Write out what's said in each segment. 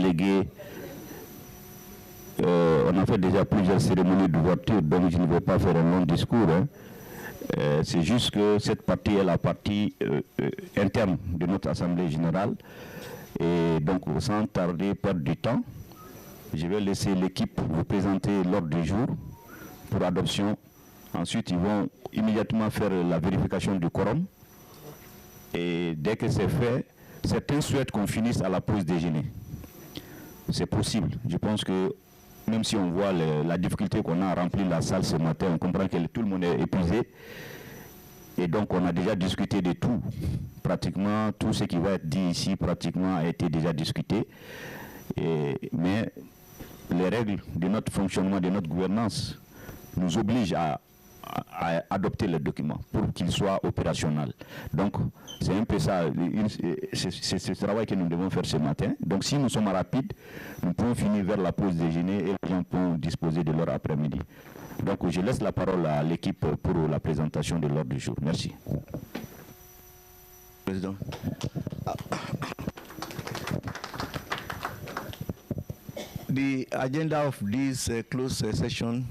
délégués, on a fait déjà plusieurs cérémonies d'ouverture, donc je ne vais pas faire un long discours. Hein. C'est juste que cette partie est la partie interne de notre Assemblée générale. Et donc, sans tarder, perdre du temps, je vais laisser l'équipe vous présenter l'ordre du jour pour adoption. Ensuite, ils vont immédiatement faire la vérification du quorum. Et dès que c'est fait, certains souhaitent qu'on finisse à la pause déjeuner. C'est possible. Je pense que même si on voit la difficulté qu'on a à remplir la salle ce matin, on comprend que tout le monde est épuisé. Et donc on a déjà discuté de tout. Pratiquement tout ce qui va être dit ici pratiquement a été déjà discuté. Mais les règles de notre fonctionnement, de notre gouvernance nous obligent à adopter le document pour qu'il soit opérationnel. Donc, c'est un peu ça, c'est ce travail que nous devons faire ce matin. Donc, si nous sommes rapides, nous pouvons finir vers la pause déjeuner et les gens pourront disposer de leur après-midi. Donc, je laisse la parole à l'équipe pour la présentation de l'ordre du jour. Merci. Président. The agenda of this closed session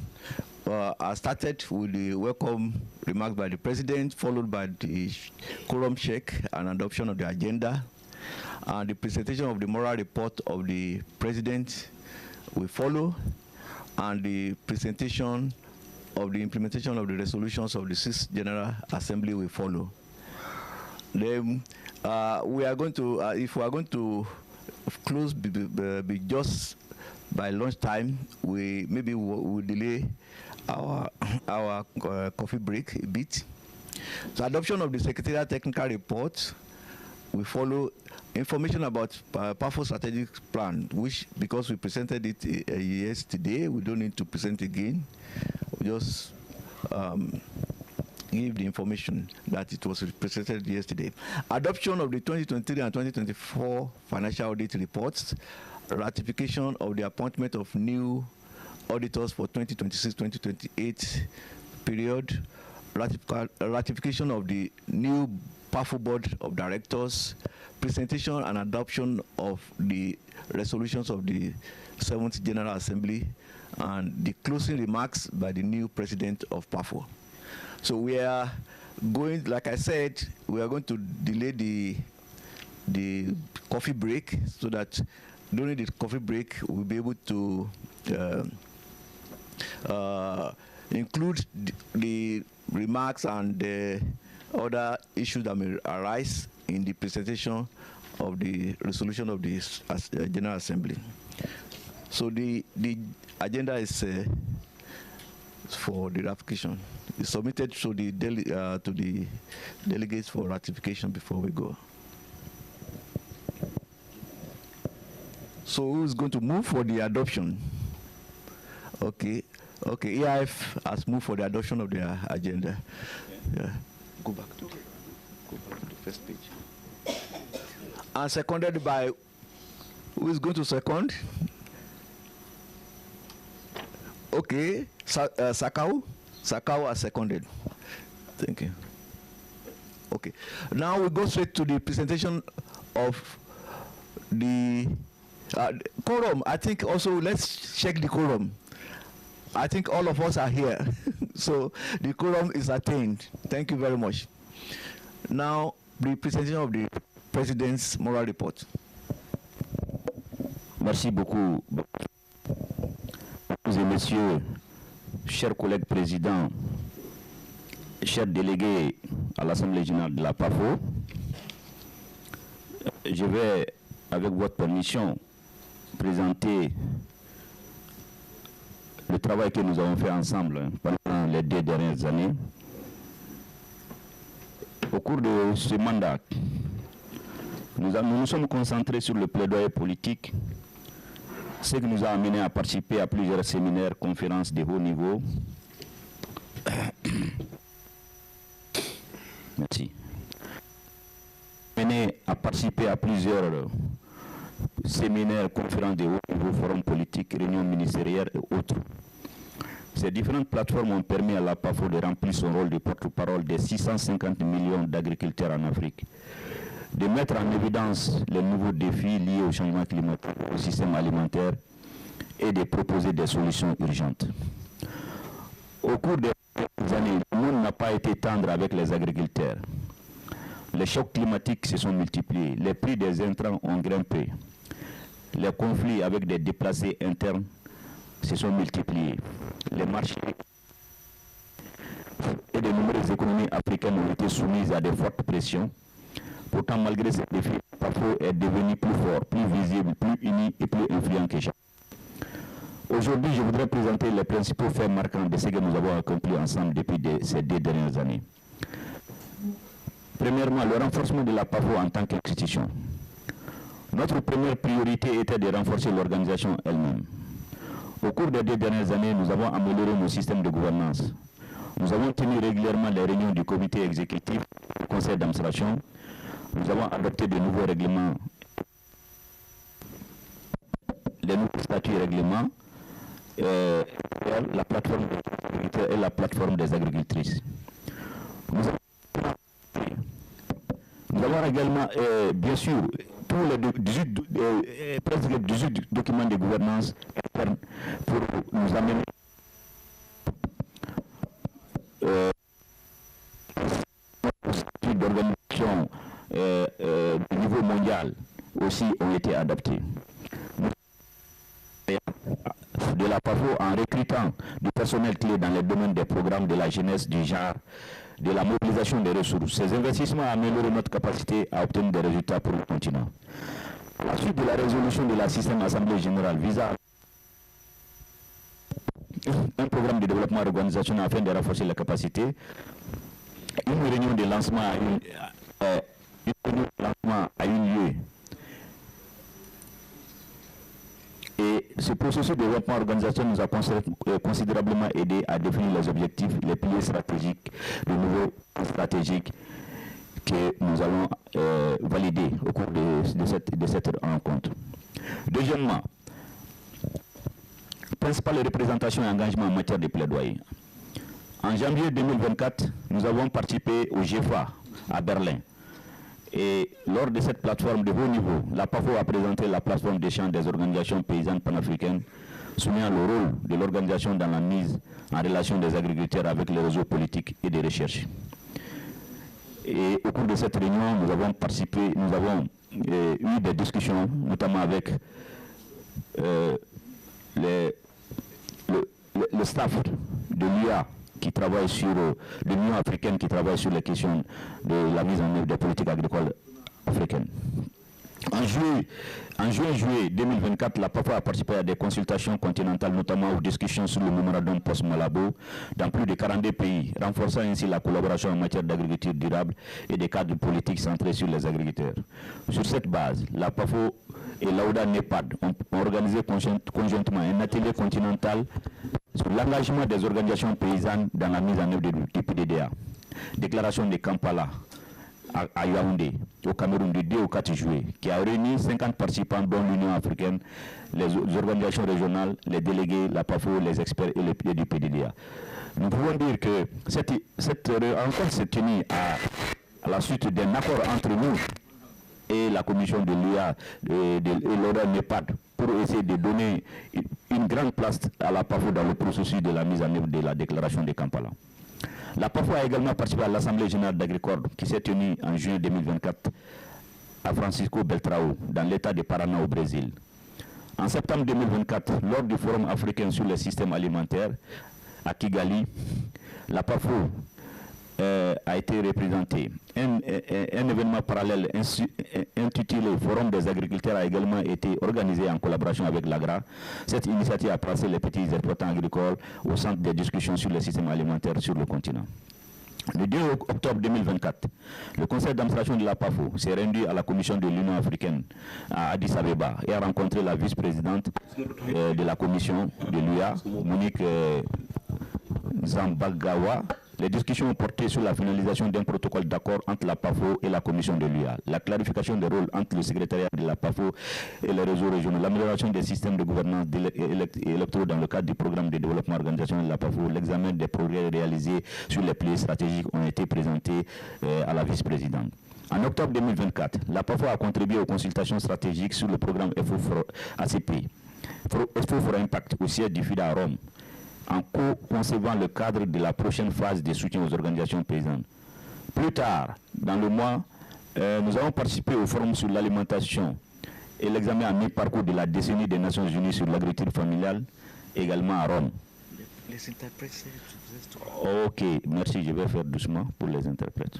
are started with the welcome remarks by the President, followed by the quorum check and adoption of the agenda, and the presentation of the moral report of the President will follow, and the presentation of the implementation of the resolutions of the 6th General Assembly will follow. Then we are going to, if we are going to close be just by lunchtime, maybe we'll delay our coffee break a bit. So adoption of the secretariat technical report will follow. Information about PAFO strategic plan, which because we presented it yesterday, we don't need to present again. We just give the information that it was presented yesterday. Adoption of the 2023 and 2024 financial audit reports, ratification of the appointment of new auditors for 2026-2028 period, ratification of the new PAFO board of directors, presentation and adoption of the resolutions of the 7th General Assembly, and the closing remarks by the new president of PAFO. So we are going, like I said, we are going to delay the coffee break so that during the coffee break we'll be able to include the remarks and the other issues that may arise in the presentation of the resolution of the General Assembly. So the agenda is for the ratification. It's submitted to the delegates for ratification before we go. So who is going to move for the adoption? Okay, okay. EIF has moved for the adoption of the agenda. Yeah. Go back to the first page. And seconded by, who is going to second? Okay, Sakau has seconded. Thank you. Okay, now we go straight to the presentation of the quorum. I think also let's check the quorum. I think all of us are here. So the quorum is attained. Thank you very much. Now, the presentation of the President's moral report. Merci beaucoup. Mesdames et messieurs, chers collègues présidents, chers délégués à l'Assemblée générale de la PAFO, je vais, avec votre permission, présenter le travail que nous avons fait ensemble pendant les 2 dernières années. Au cours de ce mandat, nous nous sommes concentrés sur le plaidoyer politique, ce qui nous a amené à participer à plusieurs séminaires, conférences de haut niveau. Merci. Amené à participer à plusieurs séminaires, conférences de haut niveau, forums politiques, réunions ministérielles et autres. Ces différentes plateformes ont permis à la PAFO de remplir son rôle de porte-parole des 650 millions d'agriculteurs en Afrique. de mettre en évidence les nouveaux défis liés au changement climatique, au système alimentaire et de proposer des solutions urgentes. Au cours des années, le monde n'a pas été tendre avec les agriculteurs. Les chocs climatiques se sont multipliés, les prix des intrants ont grimpé, les conflits avec des déplacés internes se sont multipliés, les marchés et de nombreuses économies africaines ont été soumises à de fortes pressions. Pourtant, malgré ces défis, le PAFO est devenu plus fort, plus visible, plus uni et plus influent que jamais. Aujourd'hui, je voudrais présenter les principaux faits marquants de ce que nous avons accompli ensemble depuis ces 2 dernières années. Premièrement, le renforcement de la PAFO en tant qu'institution. Notre première priorité était de renforcer l'organisation elle-même. Au cours des 2 dernières années, nous avons amélioré nos systèmes de gouvernance. Nous avons tenu régulièrement les réunions du comité exécutif, du conseil d'administration. Nous avons adopté de nouveaux règlements, les nouveaux statuts et règlements, la plateforme des agriculteurs et la plateforme des agricultrices. Nous avons également, bien sûr, tous les presque 18 documents de gouvernance interne pour nous amener d'organisation du niveau mondial aussi ont été adaptés. De la PAFO en recrutant du personnel clé dans les domaines des programmes de la jeunesse, du genre, de la mobilisation des ressources. Ces investissements améliorent notre capacité à obtenir des résultats pour le continent. À la suite de la résolution de la 6e Assemblée générale visant un programme de développement organisationnel afin de renforcer les capacités, une réunion de lancement a eu lieu. Et ce processus de développement organisationnel nous a considérablement aidé à définir les objectifs, les piliers stratégiques, le nouveau stratégique que nous allons valider au cours de cette rencontre. Deuxièmement, principale représentation et engagement en matière de plaidoyer. En janvier 2024, nous avons participé au GFA à Berlin. Et lors de cette plateforme de haut niveau, la PAFO a présenté la plateforme d'échange des organisations paysannes panafricaines, soulignant le rôle de l'organisation dans la mise en relation des agriculteurs avec les réseaux politiques et de recherche. Et au cours de cette réunion, nous avons participé, nous avons eu des discussions, notamment avec le staff de l'UA qui travaille sur l'Union africaine qui travaille sur les questions de la mise en œuvre des politiques agricoles africaines. En juin-juillet 2024, la PAFO a participé à des consultations continentales, notamment aux discussions sur le mémorandum post-Malabo dans plus de 42 pays, renforçant ainsi la collaboration en matière d'agriculture durable et des cadres politiques centrés sur les agriculteurs. Sur cette base, la PAFO et l'AODA NEPAD ont organisé conjointement un atelier continental sur l'engagement des organisations paysannes dans la mise en œuvre du PDDA. Déclaration de Kampala à Yaoundé, au Cameroun, du 2 au 4 juillet, qui a réuni 50 participants, dont l'Union africaine, les organisations régionales, les délégués, la PAFO, les experts et les piliers du PDDA. Nous pouvons dire que cette rencontre s'est tenue à la suite d'un accord entre nous et la commission de l'UA et l'ODA NEPAD pour essayer de donner une grande place à la PAFO dans le processus de la mise en œuvre de la déclaration de Kampala. La PAFO a également participé à l'Assemblée générale d'Agricorde qui s'est tenue en juin 2024 à Francisco Beltrao, dans l'État de Paraná au Brésil. En septembre 2024, lors du Forum africain sur les systèmes alimentaires à Kigali, la PAFO a été représentée. Un événement parallèle intitulé Forum des agriculteurs a également été organisé en collaboration avec l'AGRA. Cette initiative a placé les petits exploitants agricoles au centre des discussions sur les systèmes alimentaires sur le continent. Le 2 octobre 2024, le conseil d'administration de la PAFO s'est rendu à la commission de l'Union africaine à Addis Abeba et a rencontré la vice-présidente de la commission de l'UA, Monique Zambagawa. Les discussions ont porté sur la finalisation d'un protocole d'accord entre la PAFO et la commission de l'UA, la clarification des rôles entre le secrétariat de la PAFO et les réseaux régionaux, l'amélioration des systèmes de gouvernance électoraux dans le cadre du programme de développement organisationnel de la PAFO, l'examen des progrès réalisés sur les piliers stratégiques ont été présentés à la vice-présidente. En octobre 2024, la PAFO a contribué aux consultations stratégiques sur le programme FO for ACP, FO for Impact, au siège du FIDA à Rome, en co-concevant le cadre de la prochaine phase de soutien aux organisations paysannes. Plus tard, dans le mois, nous avons participé au forum sur l'alimentation et l'examen à mi-parcours de la décennie des Nations Unies sur l'agriculture familiale, également à Rome. Les interprètes, ok, merci, je vais faire doucement pour les interprètes.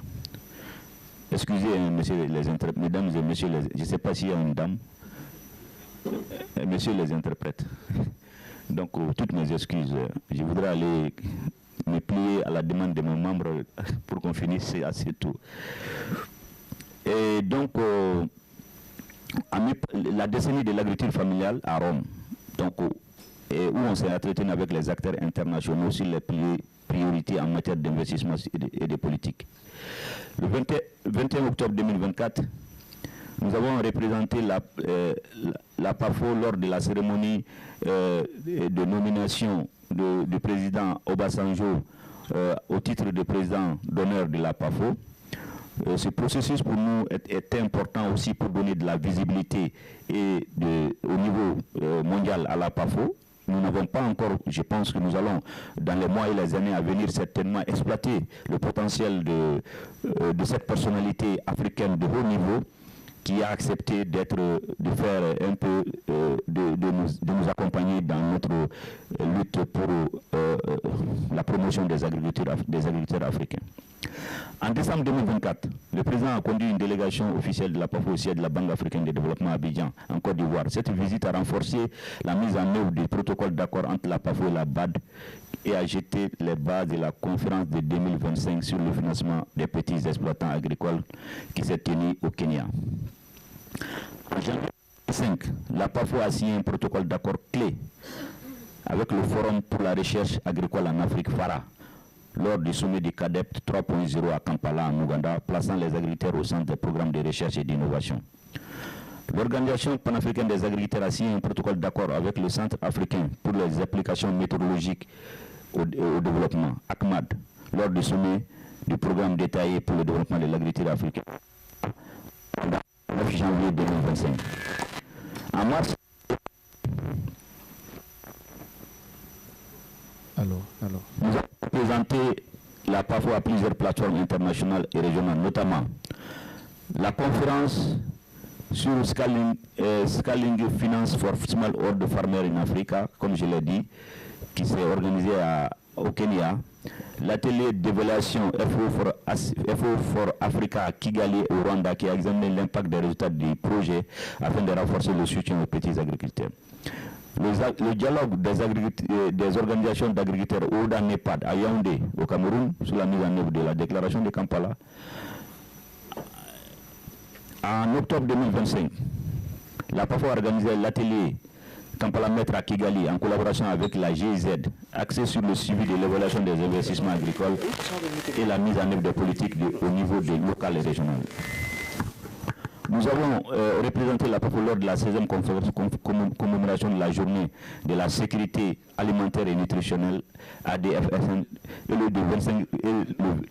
Excusez, messieurs les interprètes, mesdames et messieurs, je ne sais pas s'il y a une dame. Messieurs les interprètes. Donc, toutes mes excuses. Je voudrais aller me plier à la demande de mes membres pour qu'on finisse assez tôt. Et donc, la décennie de l'agriculture familiale à Rome, donc, où on s'est entretenu avec les acteurs internationaux sur les priorités en matière d'investissement et de politique. Le 21 octobre 2024, nous avons représenté la PAFO lors de la cérémonie de nomination du président Obasanjo au titre de président d'honneur de la PAFO. Ce processus pour nous est important aussi pour donner de la visibilité au niveau mondial à la PAFO. Nous n'avons pas encore, je pense que nous allons, dans les mois et les années à venir, certainement exploiter le potentiel de cette personnalité africaine de haut niveau qui a accepté de faire un peu, de nous accompagner dans notre lutte pour la promotion des agriculteurs africains. En décembre 2024, le président a conduit une délégation officielle de la PAFO au siège de la Banque africaine de développement à Abidjan, en Côte d'Ivoire. Cette visite a renforcé la mise en œuvre du protocole d'accord entre la PAFO et la BAD et a jeté les bases de la conférence de 2025 sur le financement des petits exploitants agricoles qui s'est tenue au Kenya. En janvier 2025, la PAFO a signé un protocole d'accord clé avec le Forum pour la recherche agricole en Afrique, FARA, lors du sommet du CADEP 3.0 à Kampala, en Ouganda, plaçant les agriculteurs au centre des programmes de recherche et d'innovation. L'Organisation panafricaine des agriculteurs a signé un protocole d'accord avec le Centre africain pour les applications météorologiques au développement, ACMAD, lors du sommet du programme détaillé pour le développement de l'agriculture africaine, le 9 janvier 2025. En mars, nous avons présenté la PAFO à plusieurs plateformes internationales et régionales, notamment la conférence sur Scaling Finance for Small Order Farmers in Africa, comme je l'ai dit, qui s'est organisée au Kenya, l'atelier d'évaluation FO for Africa à Kigali au Rwanda, qui a examiné l'impact des résultats du projet afin de renforcer le soutien aux petits agriculteurs. Le dialogue des organisations d'agriculteurs au NEPAD à Yaoundé, au Cameroun, sur la mise en œuvre de la Déclaration de Kampala. En octobre 2025, la PAFO a organisé l'atelier Kampala Maître à Kigali en collaboration avec la GIZ, axé sur le suivi de l'évaluation des investissements agricoles et la mise en œuvre des politiques au niveau local et régional. Nous avons représenté la PAFO lors de la 16e commémoration de la journée de la sécurité alimentaire et nutritionnelle ADFSN et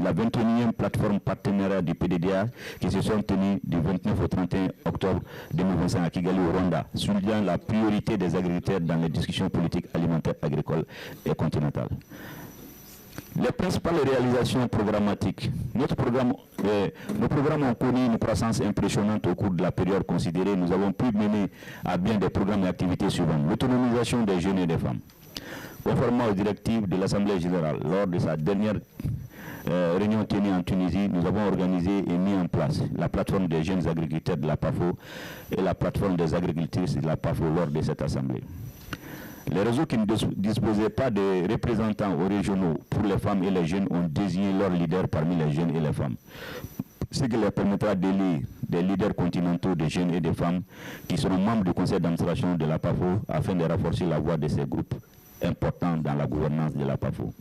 la 21e plateforme partenariat du PDDA qui se sont tenues du 29 au 31 octobre 2025 à Kigali au Rwanda, soulignant la priorité des agriculteurs dans les discussions politiques alimentaires, agricoles et continentales. Les principales réalisations programmatiques. Nos programmes ont connu une croissance impressionnante au cours de la période considérée. Nous avons pu mener à bien des programmes et activités suivantes. L'autonomisation des jeunes et des femmes. Conformément aux directives de l'Assemblée générale, lors de sa dernière réunion tenue en Tunisie, nous avons organisé et mis en place la plateforme des jeunes agriculteurs de la PAFO et la plateforme des agricultrices de la PAFO lors de cette assemblée. Les réseaux qui ne disposaient pas de représentants aux régionaux pour les femmes et les jeunes ont désigné leurs leaders parmi les jeunes et les femmes, ce qui leur permettra d'élire des leaders continentaux de jeunes et de femmes qui seront membres du conseil d'administration de la PAFO afin de renforcer la voix de ces groupes importants dans la gouvernance de la PAFO.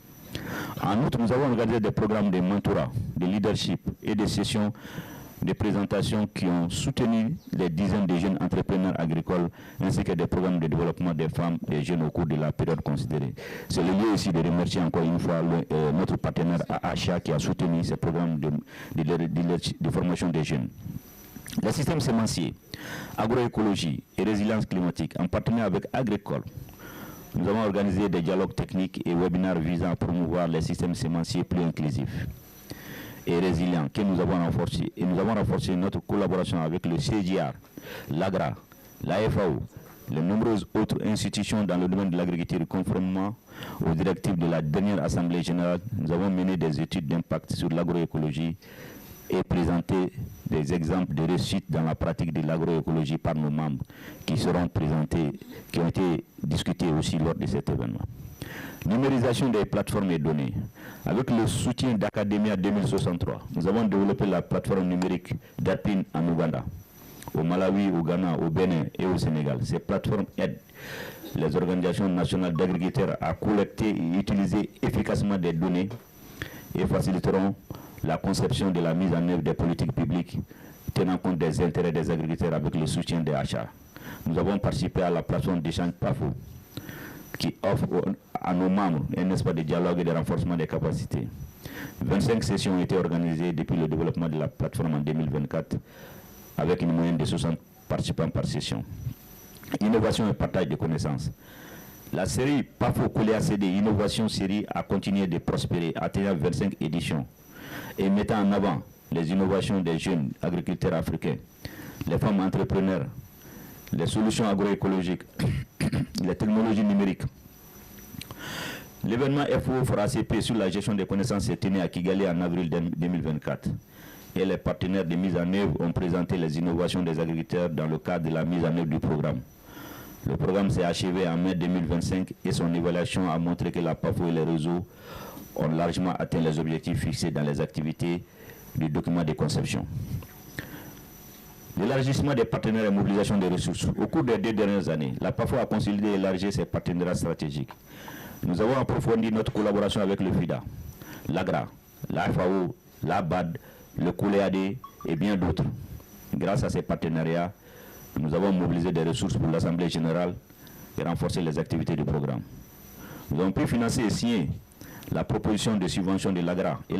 En outre, nous avons organisé des programmes de mentorat, de leadership et de sessions des présentations qui ont soutenu les dizaines de jeunes entrepreneurs agricoles ainsi que des programmes de développement des femmes et des jeunes au cours de la période considérée. C'est le lieu aussi de remercier encore une fois notre partenaire AHA qui a soutenu ces programmes de formation des jeunes. Le système sémencier, agroécologie et résilience climatique, en partenariat avec Agricole, nous avons organisé des dialogues techniques et webinaires visant à promouvoir les systèmes sémenciers plus inclusifs et résilients que nous avons renforcés. Et nous avons renforcé notre collaboration avec le CGR, l'AGRA, la FAO, les nombreuses autres institutions dans le domaine de l'agriculture conformément aux directives de la dernière Assemblée générale. Nous avons mené des études d'impact sur l'agroécologie et présenté des exemples de réussite dans la pratique de l'agroécologie par nos membres qui seront présentés, qui ont été discutés aussi lors de cet événement. Numérisation des plateformes et données. Avec le soutien d'Academia 2063, nous avons développé la plateforme numérique d'APIN en Ouganda, au Malawi, au Ghana, au Bénin et au Sénégal. Ces plateformes aident les organisations nationales d'agriculteurs à collecter et utiliser efficacement des données et faciliteront la conception de la mise en œuvre des politiques publiques tenant compte des intérêts des agriculteurs avec le soutien des achats. Nous avons participé à la plateforme d'échange PAFO qui offre à nos membres un espace de dialogue et de renforcement des capacités. 25 sessions ont été organisées depuis le développement de la plateforme en 2024 avec une moyenne de 60 participants par session. Innovation et partage de connaissances. La série PAFO Collé ACD Innovation Série a continué de prospérer, atteignant 25 éditions et mettant en avant les innovations des jeunes agriculteurs africains, les femmes entrepreneurs, les solutions agroécologiques, les technologies numériques. L'événement FO-FORACP sur la gestion des connaissances s'est tenu à Kigali en avril 2024 et les partenaires de mise en œuvre ont présenté les innovations des agriculteurs dans le cadre de la mise en œuvre du programme. Le programme s'est achevé en mai 2025 et son évaluation a montré que la PAFO et les réseaux ont largement atteint les objectifs fixés dans les activités du document de conception. L'élargissement des partenaires et mobilisation des ressources. Au cours des 2 dernières années, la PAFO a consolidé et élargi ses partenariats stratégiques. Nous avons approfondi notre collaboration avec le FIDA, l'AGRA, la FAO, la BAD, le COLEAD et bien d'autres. Grâce à ces partenariats, nous avons mobilisé des ressources pour l'Assemblée générale et renforcé les activités du programme. Nous avons pu financer et signer la proposition de subvention de l'AGRA et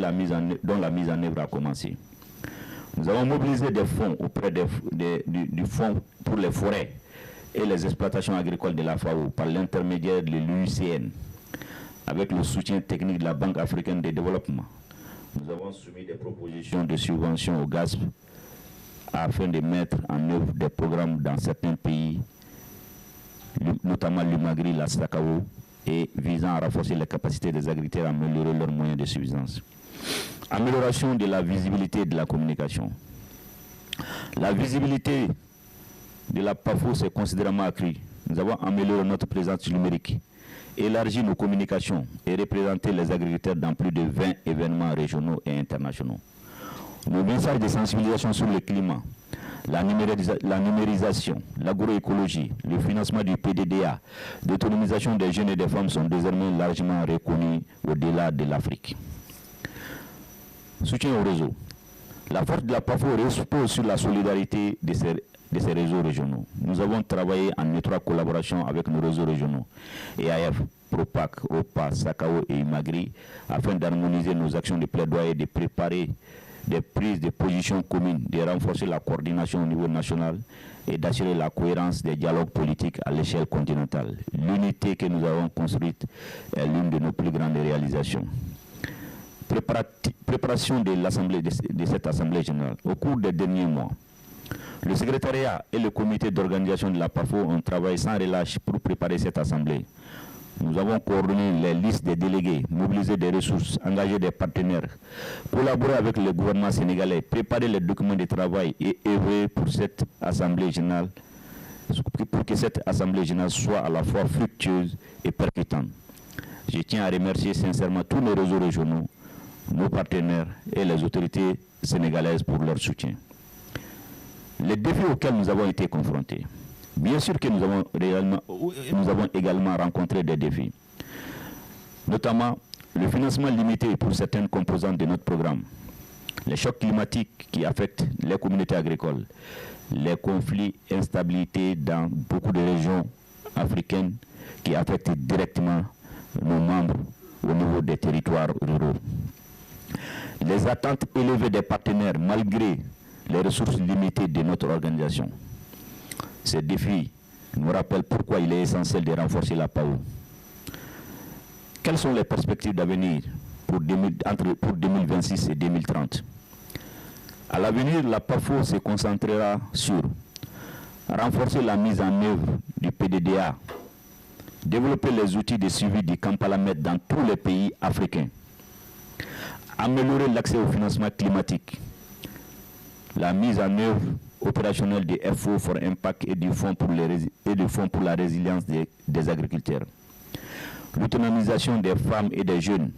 dont la mise en œuvre a commencé. Nous avons mobilisé des fonds auprès du Fonds pour les forêts et les exploitations agricoles de la FAO par l'intermédiaire de l'UICN, avec le soutien technique de la Banque africaine de développement. Nous avons soumis des propositions de subvention au gaz afin de mettre en œuvre des programmes dans certains pays, notamment l'Umagri, la Sakao, et visant à renforcer les capacités des agriculteurs à améliorer leurs moyens de subsistance. Amélioration de la visibilité de la communication. La visibilité de la PAFO s'est considérablement accrue. Nous avons amélioré notre présence numérique, élargi nos communications et représenté les agriculteurs dans plus de 20 événements régionaux et internationaux. Nos messages de sensibilisation sur le climat, la numérisation, l'agroécologie, le financement du PDDA, l'autonomisation des jeunes et des femmes sont désormais largement reconnus au-delà de l'Afrique. Soutien au réseau. La force de la PAFO repose sur la solidarité de ces réseaux régionaux. Nous avons travaillé en étroite collaboration avec nos réseaux régionaux, EAF, PROPAC, OPA, SACAO et IMAGRI, afin d'harmoniser nos actions de plaidoyer, de préparer des prises de position communes, de renforcer la coordination au niveau national et d'assurer la cohérence des dialogues politiques à l'échelle continentale. L'unité que nous avons construite est l'une de nos plus grandes réalisations. Préparation de cette Assemblée générale. Au cours des derniers mois, le secrétariat et le comité d'organisation de la PAFO ont travaillé sans relâche pour préparer cette Assemblée. Nous avons coordonné les listes des délégués, mobilisé des ressources, engagé des partenaires, collaboré avec le gouvernement sénégalais, préparé les documents de travail et œuvré pour cette Assemblée générale, pour que cette Assemblée générale soit à la fois fructueuse et percutante. Je tiens à remercier sincèrement tous nos réseaux régionaux, nos partenaires et les autorités sénégalaises pour leur soutien. Les défis auxquels nous avons été confrontés. Bien sûr que nous avons également rencontré des défis, notamment le financement limité pour certaines composantes de notre programme, Les chocs climatiques qui affectent les communautés agricoles, les conflits, instabilités dans beaucoup de régions africaines qui affectent directement nos membres au niveau des territoires ruraux. Les attentes élevées des partenaires malgré les ressources limitées de notre organisation. Ces défis nous rappellent pourquoi il est essentiel de renforcer la PAO. Quelles sont les perspectives d'avenir pour 2026 et 2030? À l'avenir, la PAFO se concentrera sur renforcer la mise en œuvre du PDDA, développer les outils de suivi du Kampala-Med dans tous les pays africains, améliorer l'accès au financement climatique, la mise en œuvre opérationnelle des FO for Impact et du Fonds pour la résilience des agriculteurs, l'autonomisation des femmes et des jeunes,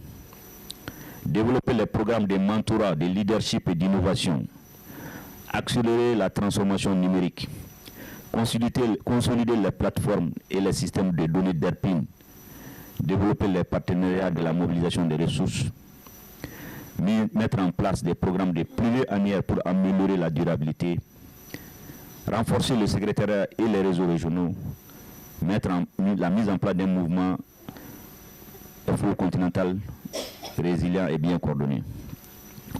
développer les programmes de mentorat, de leadership et d'innovation, accélérer la transformation numérique, consolider les plateformes et les systèmes de données d'ERPIN, développer les partenariats de la mobilisation des ressources, mettre en place des programmes de pluriannuaires pour améliorer la durabilité, renforcer le secrétariat et les réseaux régionaux, la mise en place d'un mouvement afro-continental résilient et bien coordonné.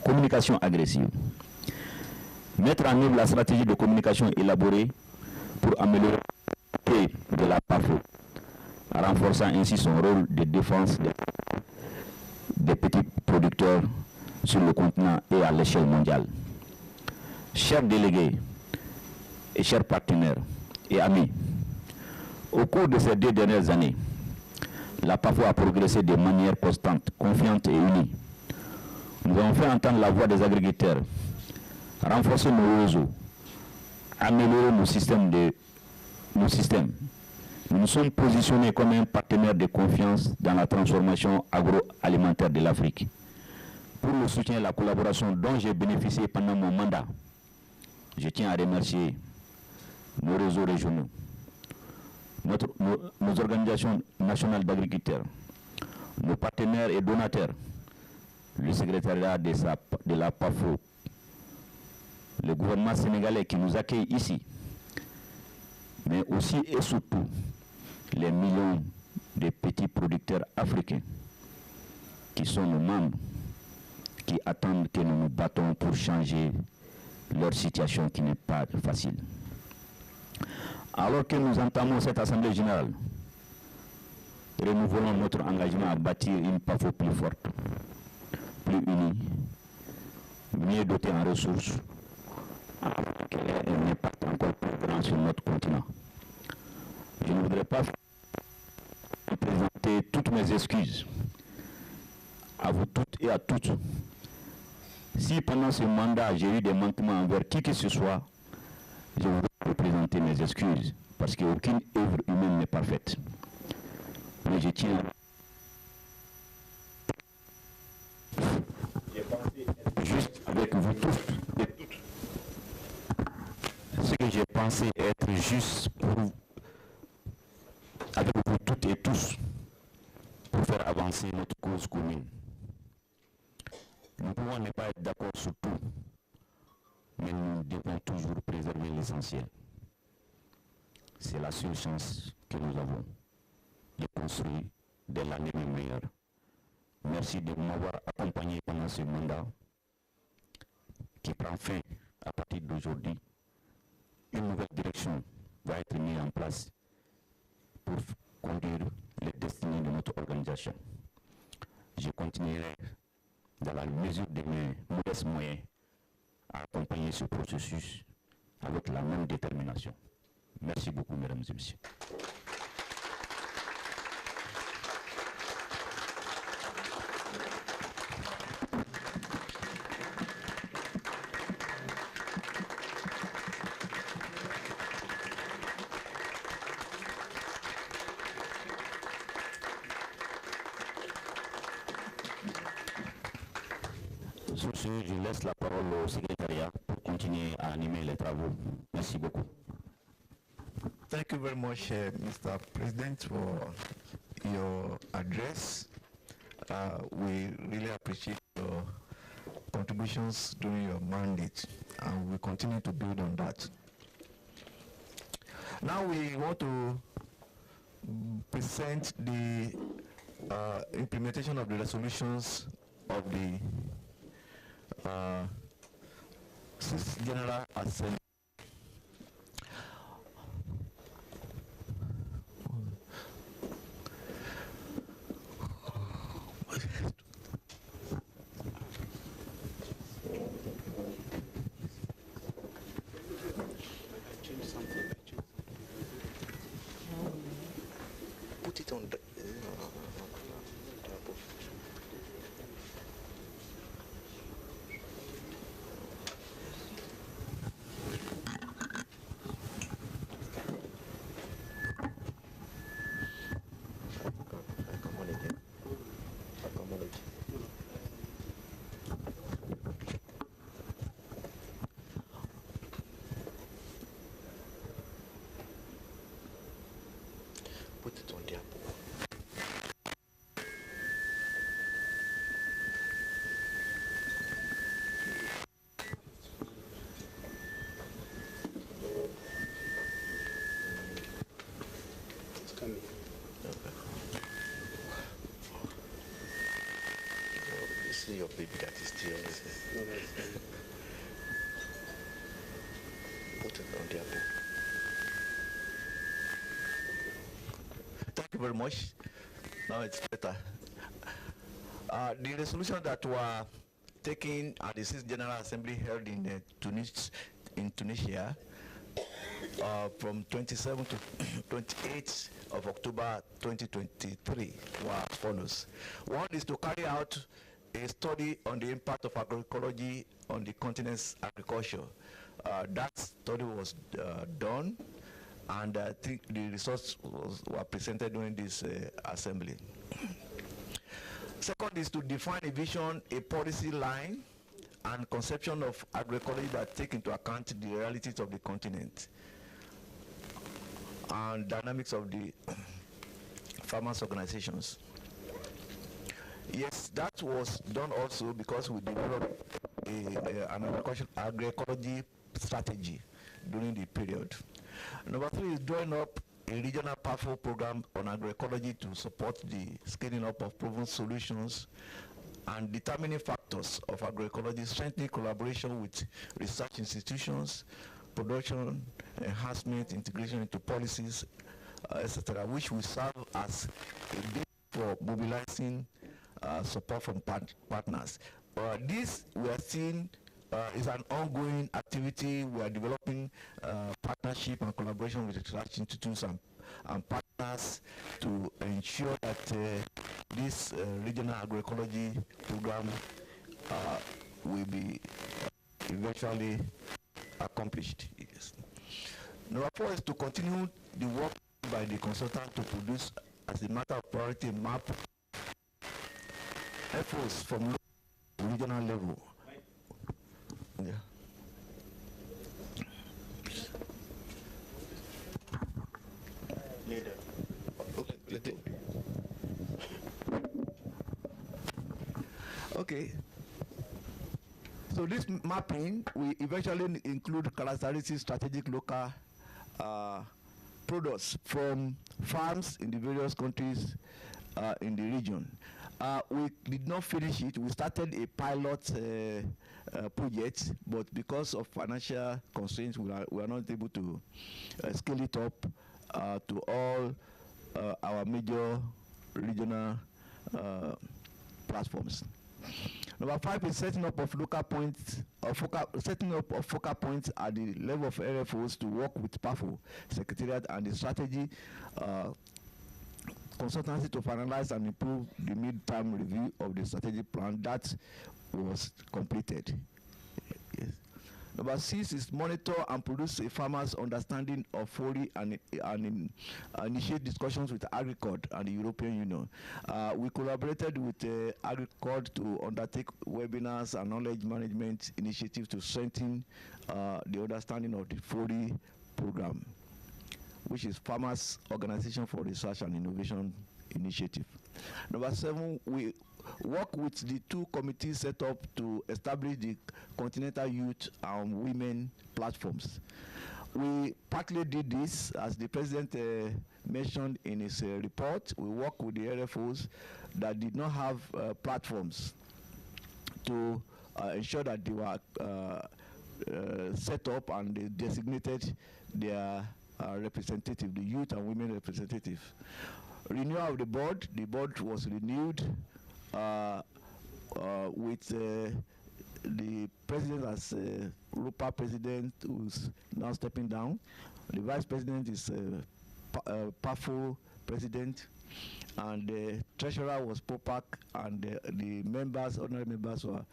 Communication agressive. Mettre en œuvre la stratégie de communication élaborée pour améliorer de la PAFO, renforçant ainsi son rôle de défense des petits producteurs sur le continent et à l'échelle mondiale. Chers délégués et chers partenaires et amis, au cours de ces 2 dernières années, la PAFO a progressé de manière constante, confiante et unie. Nous avons fait entendre la voix des agriculteurs, renforcer nos réseaux, améliorer nos systèmes. Nous nous sommes positionnés comme un partenaire de confiance dans la transformation agroalimentaire de l'Afrique. Pour le soutien et la collaboration dont j'ai bénéficié pendant mon mandat, je tiens à remercier nos réseaux régionaux, nos organisations nationales d'agriculteurs, nos partenaires et donateurs, le secrétariat de la PAFO, le gouvernement sénégalais qui nous accueille ici, mais aussi et surtout les millions de petits producteurs africains qui sont nos membres, qui attendent que nous nous battons pour changer leur situation qui n'est pas facile. Alors que nous entamons cette Assemblée générale, renouvelons notre engagement à bâtir une PAFO plus forte, plus unie, mieux dotée en ressources, qu'elle ait un impact encore plus grand sur notre continent. Je ne voudrais pas présenter toutes mes excuses à vous toutes et à tous. Si pendant ce mandat j'ai eu des manquements envers qui que ce soit, je voudrais vous présenter mes excuses, parce qu'aucune œuvre humaine n'est parfaite. Mais je tiens juste avec vous tous et toutes. Ce que j'ai pensé être juste avec vous toutes et tous pour faire avancer notre cause commune. Nous pouvons ne pas être d'accord sur tout, mais nous devons toujours préserver l'essentiel. C'est la seule chance que nous avons de construire de l'année meilleure. Merci de m'avoir accompagné pendant ce mandat qui prend fin à partir d'aujourd'hui. Une nouvelle direction va être mise en place pour conduire les destinées de notre organisation. Je continuerai dans la mesure de mes modestes moyens à accompagner ce processus avec la même détermination. Merci beaucoup, mesdames et messieurs. Sur ce, je laisse la parole au secrétariat pour continuer à animer les travaux. Merci beaucoup. Thank you very much, Mr. President, for your address. We really appreciate your contributions during your mandate, and we continue to build on that. Now we want to present the implementation of the resolutions of the 6th General Assembly. Put it on the put it on the apple. It's coming. Okay. Oh, you see your baby that is still no, put it on the apple. Thank you very much. Now it's better. The resolution that were taken at the 6th General Assembly held in Tunisia from 27 to 28 of October 2023 were as follows. One is to carry out a study on the impact of agroecology on the continent's agriculture. That study was done, and I think the results were presented during this assembly. Second is to define a vision, a policy line, and conception of agroecology that take into account the realities of the continent and dynamics of the farmers' organizations. Yes, that was done also because we developed an agroecology strategy during the period. Number 3 is drawing up a regional PAFO program on agroecology to support the scaling up of proven solutions and determining factors of agroecology, strengthening collaboration with research institutions, production, enhancement, integration into policies, etc., which will serve as a base for mobilizing support from partners. This we are seeing is an ongoing activity. We are developing partnership and collaboration with research institutes and partners to ensure that this regional agroecology program will be eventually accomplished. Yes. Number 4 is to continue the work by the consultant to produce, as a matter of priority, map efforts from local to regional level. Yeah. Later. Okay. Okay. So this mapping will eventually include characteristics, strategic local products from farms in the various countries in the region. We did not finish it. We started a pilot project, but because of financial constraints, we are not able to scale it up to all our major regional platforms. Number 5 is setting up of local points, setting up of focal points at the level of RFOs to work with PAFO, secretariat, and the strategy consultancy to finalize and improve the mid-term review of the strategic plan that was completed. Yes. Number 6 is monitor and produce a farmer's understanding of FORI and initiate discussions with Agricod and the European Union. We collaborated with Agricod to undertake webinars and knowledge management initiatives to strengthen the understanding of the FORI program, which is Farmers Organization for Research and Innovation Initiative. Number 7, we work with the two committees set up to establish the Continental Youth and Women platforms. We partly did this, as the President mentioned in his report. We worked with the RFOs that did not have platforms to ensure that they were set up, and they designated their representative, the youth and women representative. Renewal of the board was renewed with the president as ROPA president, who's now stepping down. The vice president is PAFO president, and the treasurer was POPAC, and the members, ordinary members, were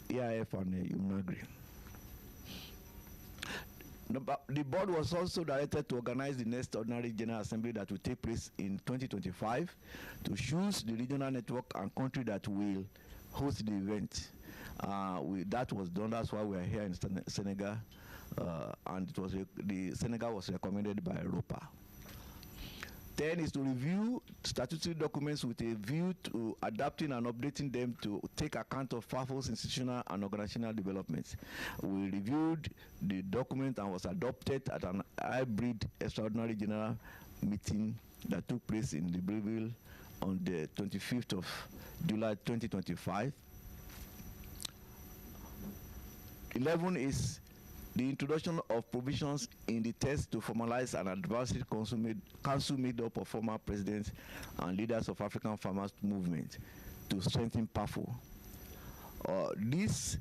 AIF and UNAGRI. The board was also directed to organize the next ordinary general assembly that will take place in 2025 to choose the regional network and country that will host the event. That was done. That's why we are here in Senegal, and it was the Senegal was recommended by ROPA. 10 is to review statutory documents with a view to adapting and updating them to take account of FAFO's institutional and organizational developments. We reviewed the document and was adopted at an hybrid extraordinary general meeting that took place in Libreville on the 25th of July 2025. 11 is the introduction of provisions in the text to formalize an advisory council made up of former presidents and leaders of African farmers movement to strengthen PAFO. This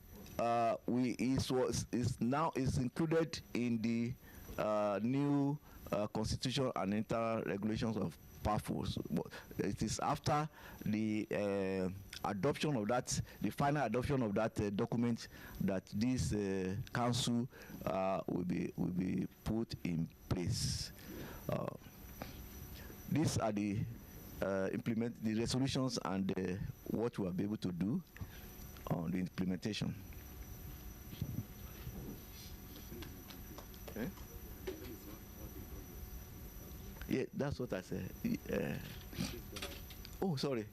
is included in the new constitution and internal regulations of PAFO. It is after the adoption of that, the final adoption of that document, that this council will be put in place. These are the the resolutions and what we will be able to do on the implementation. Okay. Yeah, that's what I said. Oh, sorry.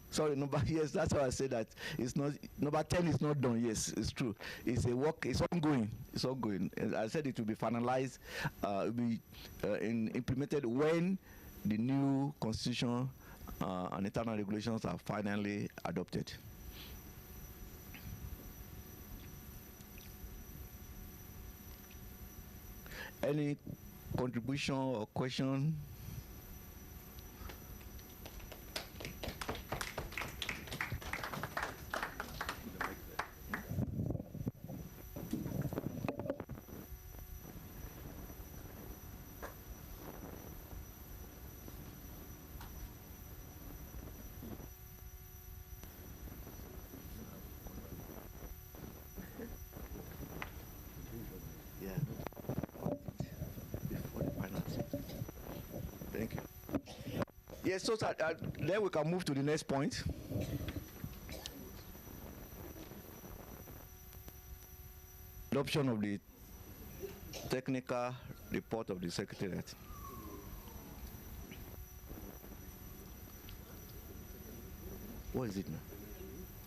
Yes, that's why I said that it's not, number 10 is not done. Yes, it's true. It's a work, it's ongoing. It's ongoing. And I said it will be finalized, will be implemented when the new constitution and internal regulations are finally adopted. Any contribution or question? Yeah. Before the finance. Thank you. Yes, so then we can move to the next point. Adoption of the technical report of the secretariat. What is it now?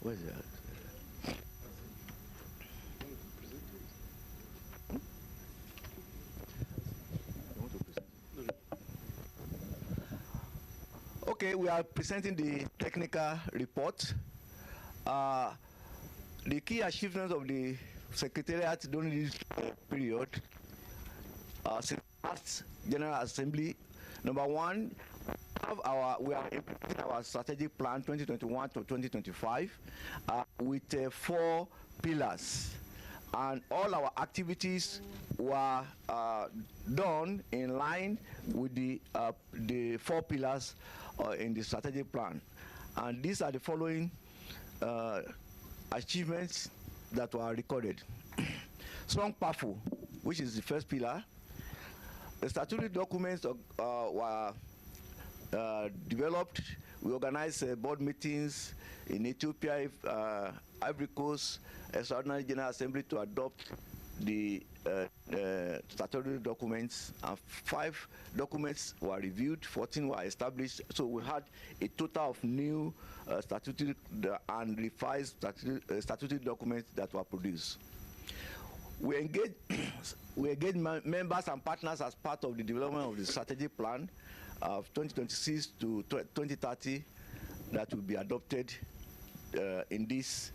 What is it? Okay, we are presenting the technical report. The key achievements of the secretariat during this period, since last General Assembly, number one, we are implementing our strategic plan 2021 to 2025 with 4 pillars, and all our activities were done in line with the 4 pillars in the strategic plan. And these are the following achievements that were recorded. Strong PAFO, which is the first pillar. The statutory documents were developed. We organized board meetings in Ethiopia, Ivory Coast, Extraordinary General Assembly to adopt the statutory documents, and 5 documents were reviewed, 14 were established. So we had a total of new statutory and revised statutory documents that were produced. We engage members and partners as part of the development of the strategic plan of 2026 to 2030 that will be adopted in this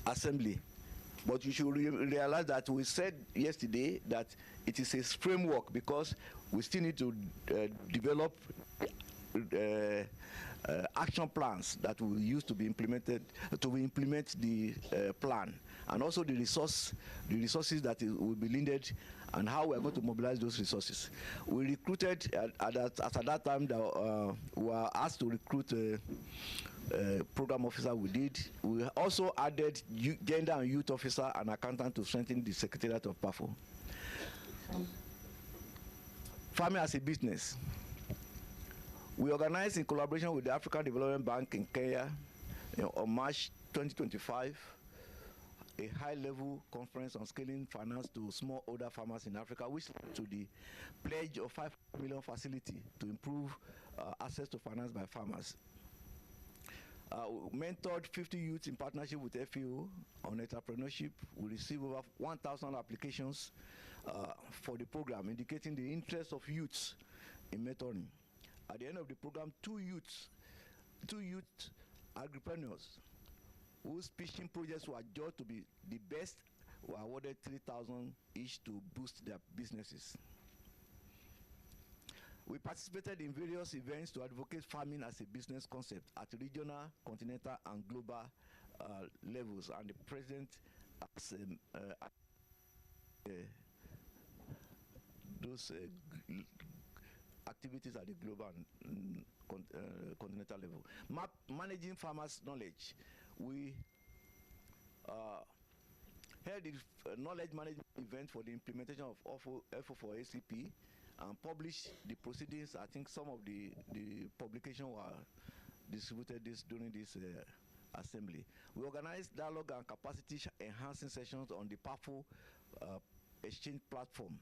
assembly. But you should realize that we said yesterday that it is a framework, because we still need to develop action plans that will use to be implemented, to implement the plan, and also the resources that will be needed, and how we are going to mobilize those resources. We recruited at that time that we were asked to recruit program officer. We did. We also added gender and youth officer and accountant to strengthen the secretariat of PAFO. Farming as a business. We organized in collaboration with the African Development Bank in Kenya on March 2025 a high-level conference on scaling finance to smallholder farmers in Africa, which led to the pledge of 5 million facility to improve access to finance by farmers. We mentored 50 youths in partnership with FAO on entrepreneurship. We received over 1,000 applications for the program, indicating the interest of youths in mentoring. At the end of the program, two youth agripreneurs whose pitching projects were judged to be the best were awarded 3,000 each to boost their businesses. We participated in various events to advocate farming as a business concept at regional, continental, and global levels, and the president has those activities at the global and continental level. Managing farmers' knowledge. We held a knowledge management event for the implementation of FO for ACP and published the proceedings. I think some of the publications were distributed during this assembly. We organized dialogue and capacity enhancing sessions on the PAFO exchange platform,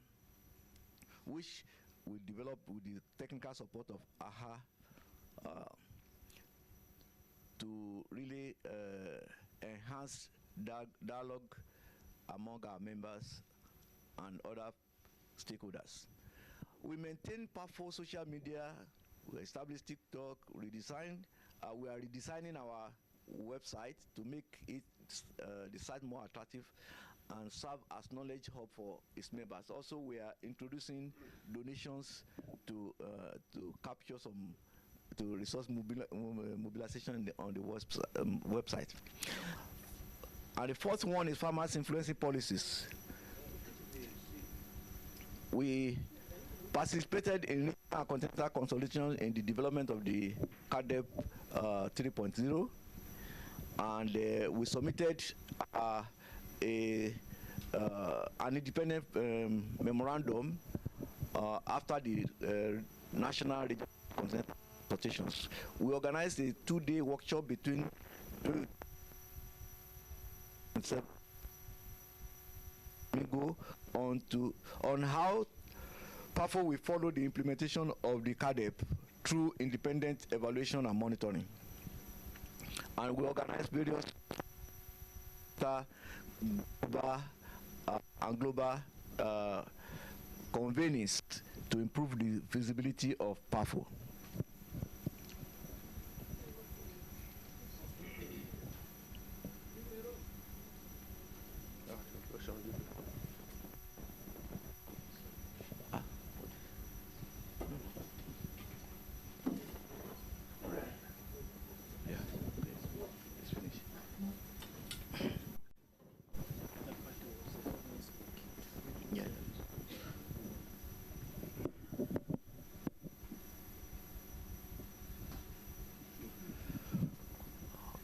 which we developed with the technical support of AHA to really enhance dialogue among our members and other stakeholders. We maintain powerful social media. We established TikTok, we are redesigning our website to make it the site more attractive and serve as knowledge hub for its members. Also, we are introducing donations to capture some resource mobilization on the website. And the fourth one is farmers influencing policies. We participated in regional continental consultations in the development of the CADEP 3.0, and we submitted an independent memorandum after the national continental consultations. We organized a 2-day workshop between on how PAFO will follow the implementation of the CADEP through independent evaluation and monitoring. And we organize various global convenings to improve the visibility of PAFO.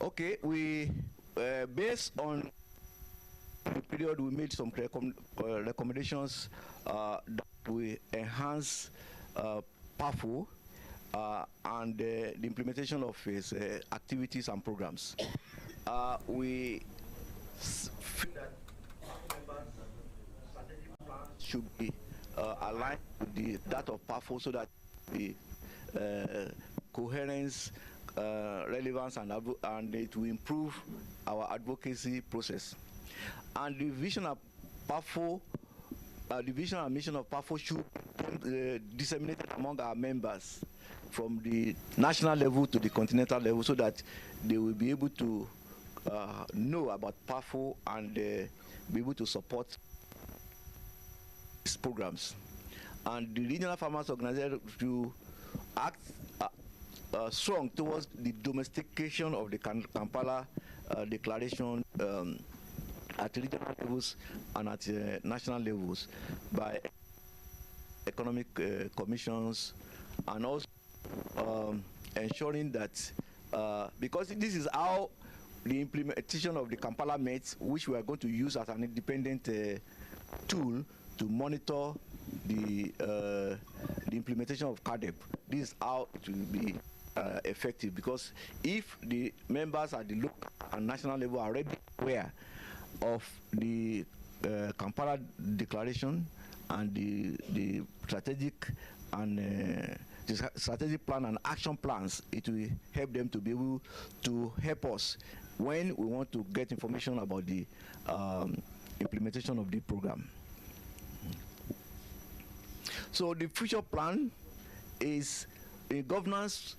Okay, we based on the period, we made some recommendations that we enhance PAFO and the implementation of its activities and programs. we feel that members' strategic plans should be aligned with that of PAFO so that the coherence, relevance, and it will improve our advocacy process. And the vision of PAFO, the vision and mission of PAFO should be disseminated among our members from the national level to the continental level so that they will be able to know about PAFO and be able to support these programs. And the regional farmers organization to act strong towards the domestication of the Kampala Declaration at regional levels and at national levels by economic commissions, and also ensuring that because this is how the implementation of the Kampala Met, which we are going to use as an independent tool to monitor the implementation of CADEP. This is how it will be effective, because if the members at the local and national level are already aware of the Kampala Declaration and the strategic and the strategic plan and action plans, it will help them to be able to help us when we want to get information about the implementation of the program. So the future plan is in governance.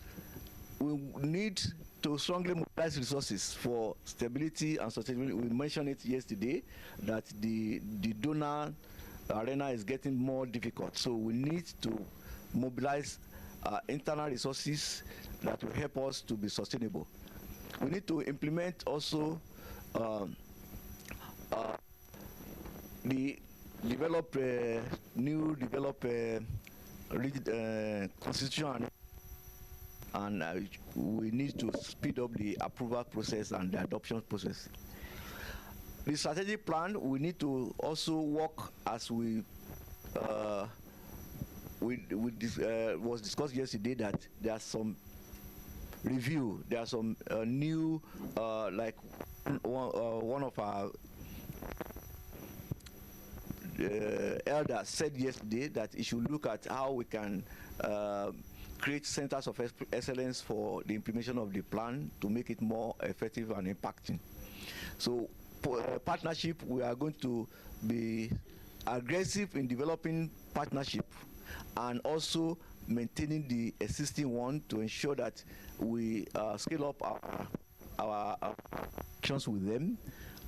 We need to strongly mobilize resources for stability and sustainability. We mentioned it yesterday that the donor arena is getting more difficult. So we need to mobilize internal resources that will help us to be sustainable. We need to implement also develop constitution, and we need to speed up the approval process and the adoption process. The strategic plan, we need to also work as was discussed yesterday, that there are some review, there are some new, like one of our elders said yesterday that it should look at how we can create centers of excellence for the implementation of the plan to make it more effective and impacting. So partnership, we are going to be aggressive in developing partnership and also maintaining the existing one to ensure that we scale up our actions with them,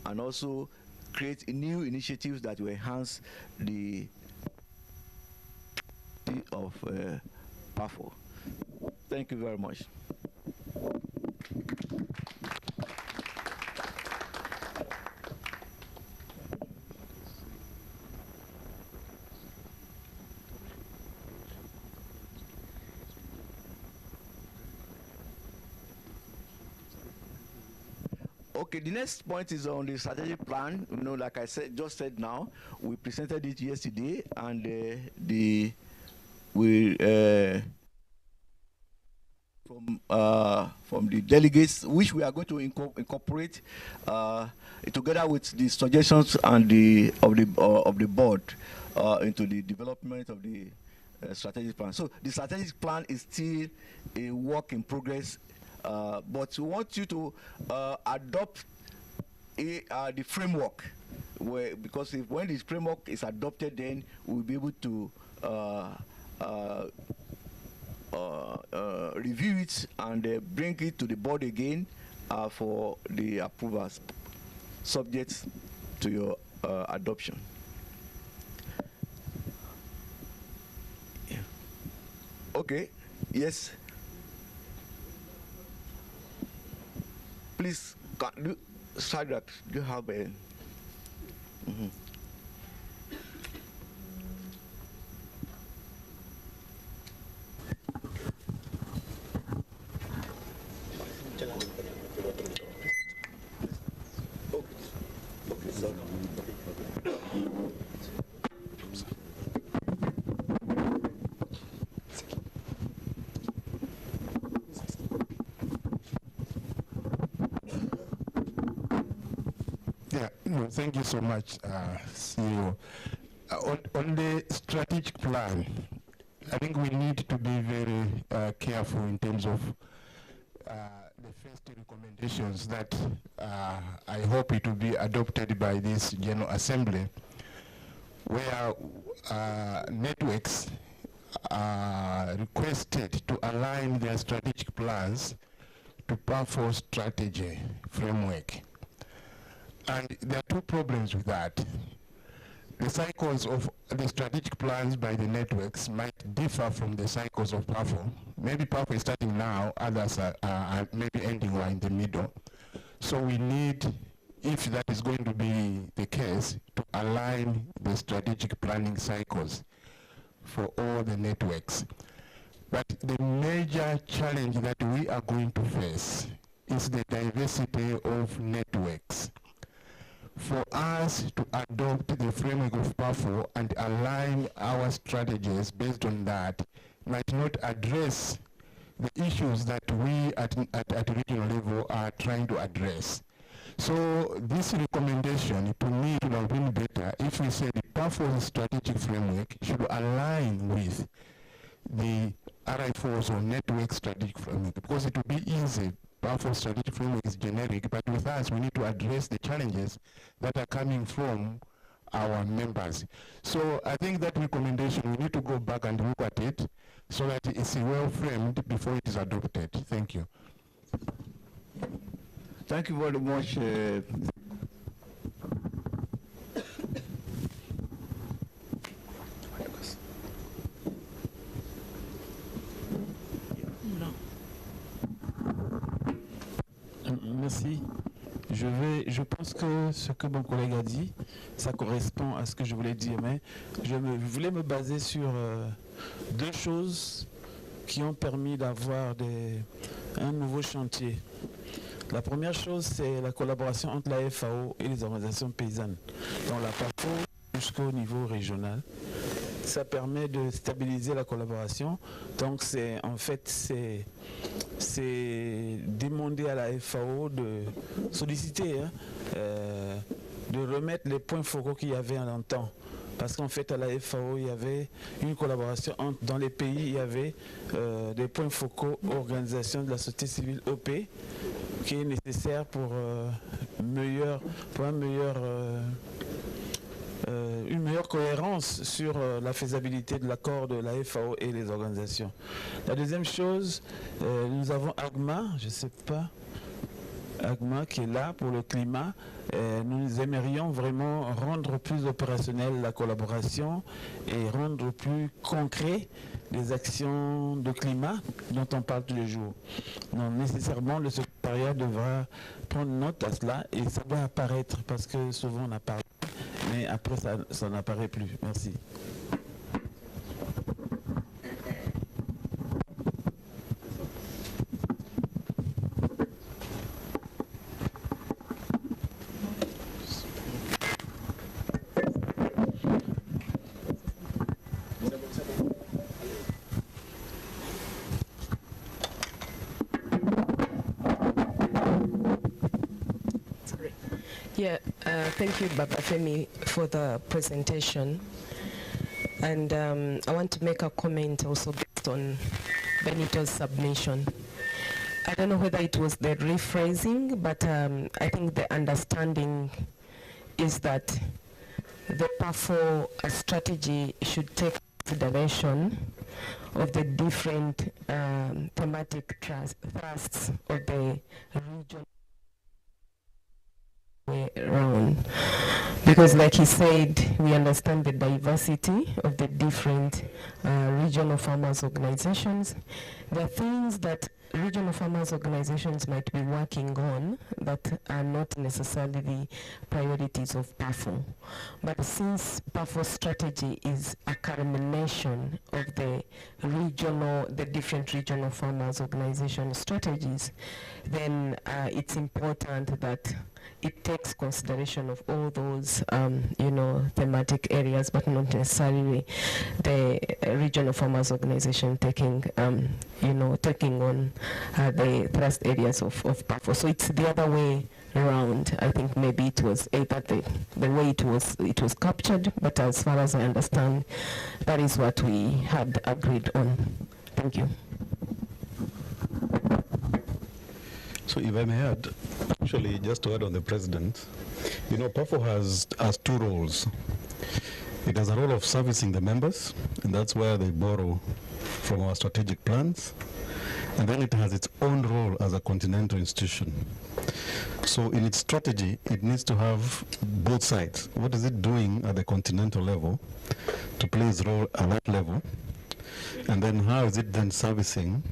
and also create new initiatives that will enhance the of PAFO. Thank you very much. Okay, the next point is on the strategic plan. You know, like I said, just said now, we presented it yesterday, and from the delegates, which we are going to incorporate together with the suggestions and of the board into the development of the strategic plan. So the strategic plan is still a work in progress. But we want you to adopt the framework, because when this framework is adopted, then we'll be able to review it and bring it to the board again for the approvals, subject to your adoption. Yeah. Okay. Yes. Please, Shadrach, do you have a... No, thank you so much, CEO. On the strategic plan, I think we need to be very careful in terms of the first recommendations that I hope it will be adopted by this General Assembly, where networks are requested to align their strategic plans to PAFO strategy framework. And there are two problems with that. The cycles of the strategic plans by the networks might differ from the cycles of PAFO. Maybe PAFO is starting now, others are maybe ending or in the middle. So we need, if that is going to be the case, to align the strategic planning cycles for all the networks. But the major challenge that we are going to face is the diversity of networks. For us to adopt the framework of PAFO and align our strategies based on that might not address the issues that we at regional level are trying to address. So this recommendation, to me, it would have been better if we said the PAFO strategic framework should align with the RI4's or network strategic framework, because it would be easy. PAFO strategic framework is generic, but with us, we need to address the challenges that are coming from our members. So I think that recommendation, we need to go back and look at it so that it's well framed before it is adopted. Thank you. Thank you very much. Merci. Je pense que ce que mon collègue a dit, ça correspond à ce que je voulais dire, mais je voulais me baser sur deux choses qui ont permis d'avoir un nouveau chantier. La première chose, c'est la collaboration entre la FAO et les organisations paysannes, dans la PAFO jusqu'au niveau régional. Ça permet de stabiliser la collaboration. Donc c'est demander à la FAO de solliciter, de remettre les points focaux qu'il y avait en un temps. Parce qu'en fait, à la FAO, il y avait une collaboration dans les pays, il y avait des points focaux, organisation de la société civile OP, qui est nécessaire pour une meilleure cohérence sur la faisabilité de l'accord de la FAO et les organisations. La deuxième chose, nous avons AGMA, je ne sais pas, AGMA qui est là pour le climat. Nous aimerions vraiment rendre plus opérationnelle la collaboration et rendre plus concret les actions de climat dont on parle tous les jours. Donc nécessairement, le secrétariat devra prendre note à cela et ça doit apparaître parce que souvent on a parlé, mais après ça n'apparaît plus. Merci. Yeah, thank you, Baba Femi, for the presentation. And I want to make a comment also based on Benito's submission. I don't know whether it was the rephrasing, but I think the understanding is that the PAFO strategy should take consideration of the different thematic thrusts of the region around, because like he said, we understand the diversity of the different regional farmers organizations. There are things that regional farmers organizations might be working on that are not necessarily the priorities of PAFO. But since PAFO strategy is a culmination of the different regional farmers organization strategies, then it's important that it takes consideration of all those, thematic areas, but not necessarily the regional farmers organization taking on the thrust areas of PAFO. So it's the other way around. I think maybe it was either the way it was captured, but as far as I understand, that is what we had agreed on. Thank you. So if I may add, actually, just to add on the president, you know, PAFO has two roles. It has a role of servicing the members, and that's where they borrow from our strategic plans. And then it has its own role as a continental institution. So in its strategy, it needs to have both sides. What is it doing at the continental level to play its role at that level? And then how is it then servicing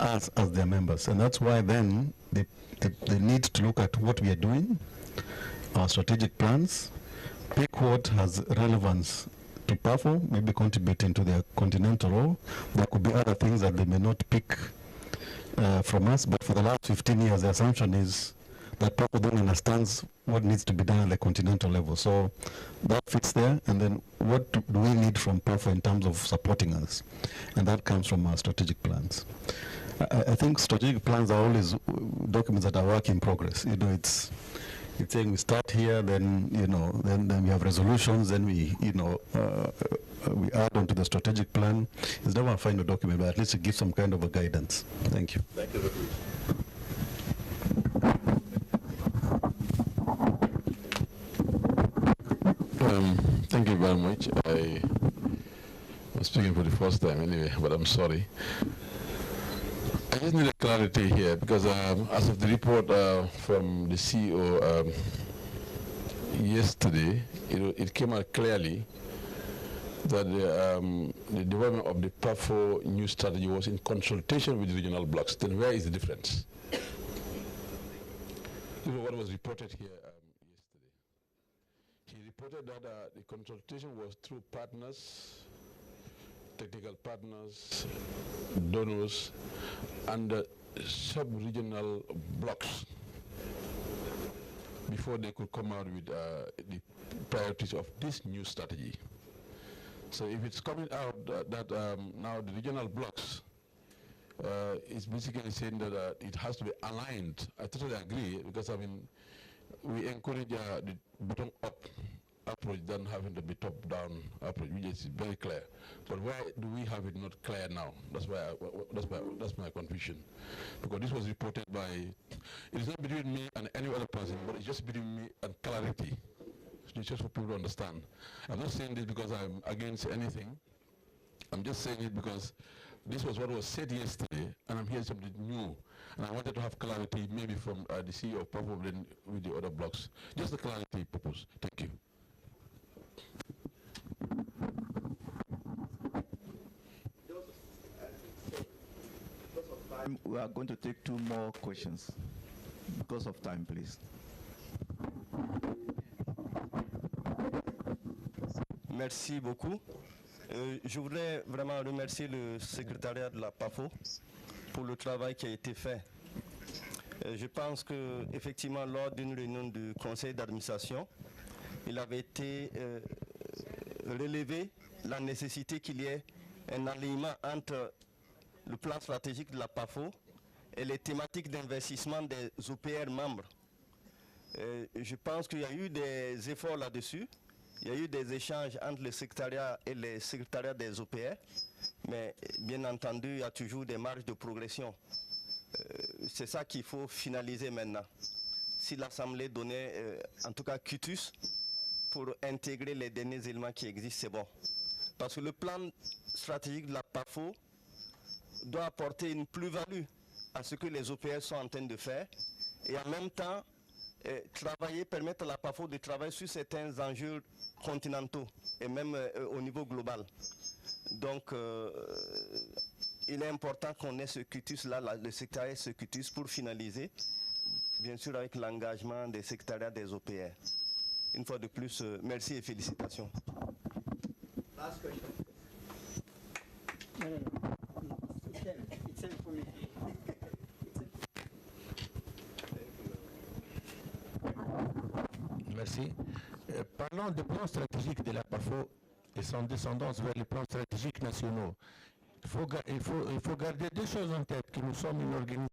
us as their members? And that's why then they need to look at what we are doing, our strategic plans, pick what has relevance to PAFO, maybe contributing to their continental role. There could be other things that they may not pick from us, but for the last 15 years, the assumption is that PAFO then understands what needs to be done at the continental level. So that fits there, and then what do we need from PAFO in terms of supporting us? And that comes from our strategic plans. I think strategic plans are always documents that are work in progress. You know, it's saying we start here, then then we have resolutions, then we we add on to the strategic plan. It's never a final document, but at least it gives some kind of a guidance. Thank you. Thank you very much. Thank you very much. I was speaking for the first time anyway, but I'm sorry. I just need a clarity here because as of the report from the CEO yesterday, it came out clearly that the development of the PAFO new strategy was in consultation with the regional blocks. Then where is the difference? This is what was reported here yesterday. He reported that the consultation was through partners, technical partners, donors, and sub-regional blocks before they could come out with the priorities of this new strategy. So if it's coming out that now the regional blocks is basically saying that it has to be aligned, I totally agree, because I mean, we encourage the bottom-up approach than having to be top-down approach, which is very clear. But why do we have it not clear now? That's my confusion. Because this was reported by, it is not between me and any other person, but it's just between me and clarity. It's just for people to understand. I'm not saying this because I'm against anything. I'm just saying it because this was what was said yesterday, and I'm hearing something new. And I wanted to have clarity, maybe from the CEO of PAFO, then with the other blocks. Just the clarity purpose. Thank you. We are going to take 2 more questions. Because of time, please. Merci beaucoup. Je voudrais vraiment remercier le secrétariat de la PAFO pour le travail qui a été fait. Je pense qu'effectivement, lors d'une réunion du conseil d'administration, il avait été relevé la nécessité qu'il y ait un alignement entre le plan stratégique de la PAFO et les thématiques d'investissement des OPR membres. Je pense qu'il y a eu des efforts là-dessus. Il y a eu des échanges entre le secrétariat et les secrétariats des OPR, mais bien entendu, il y a toujours des marges de progression. C'est ça qu'il faut finaliser maintenant. Si l'Assemblée donnait, en tout cas quitus, pour intégrer les derniers éléments qui existent, c'est bon. Parce que le plan stratégique de la PAFO doit apporter une plus-value à ce que les OPR sont en train de faire et en même temps permettre à la PAFO de travailler sur certains enjeux continentaux et même au niveau global. Donc il est important qu'on ait ce quitus-là, le secrétariat ce quitus pour finaliser, bien sûr avec l'engagement des secrétariats des OPR. Une fois de plus, merci et félicitations. Last question. No. It's same for me. Merci. Parlons du plan stratégique de la PAFO et son descendance vers les plans stratégiques nationaux. Il faut garder 2 choses en tête, que nous sommes une organisation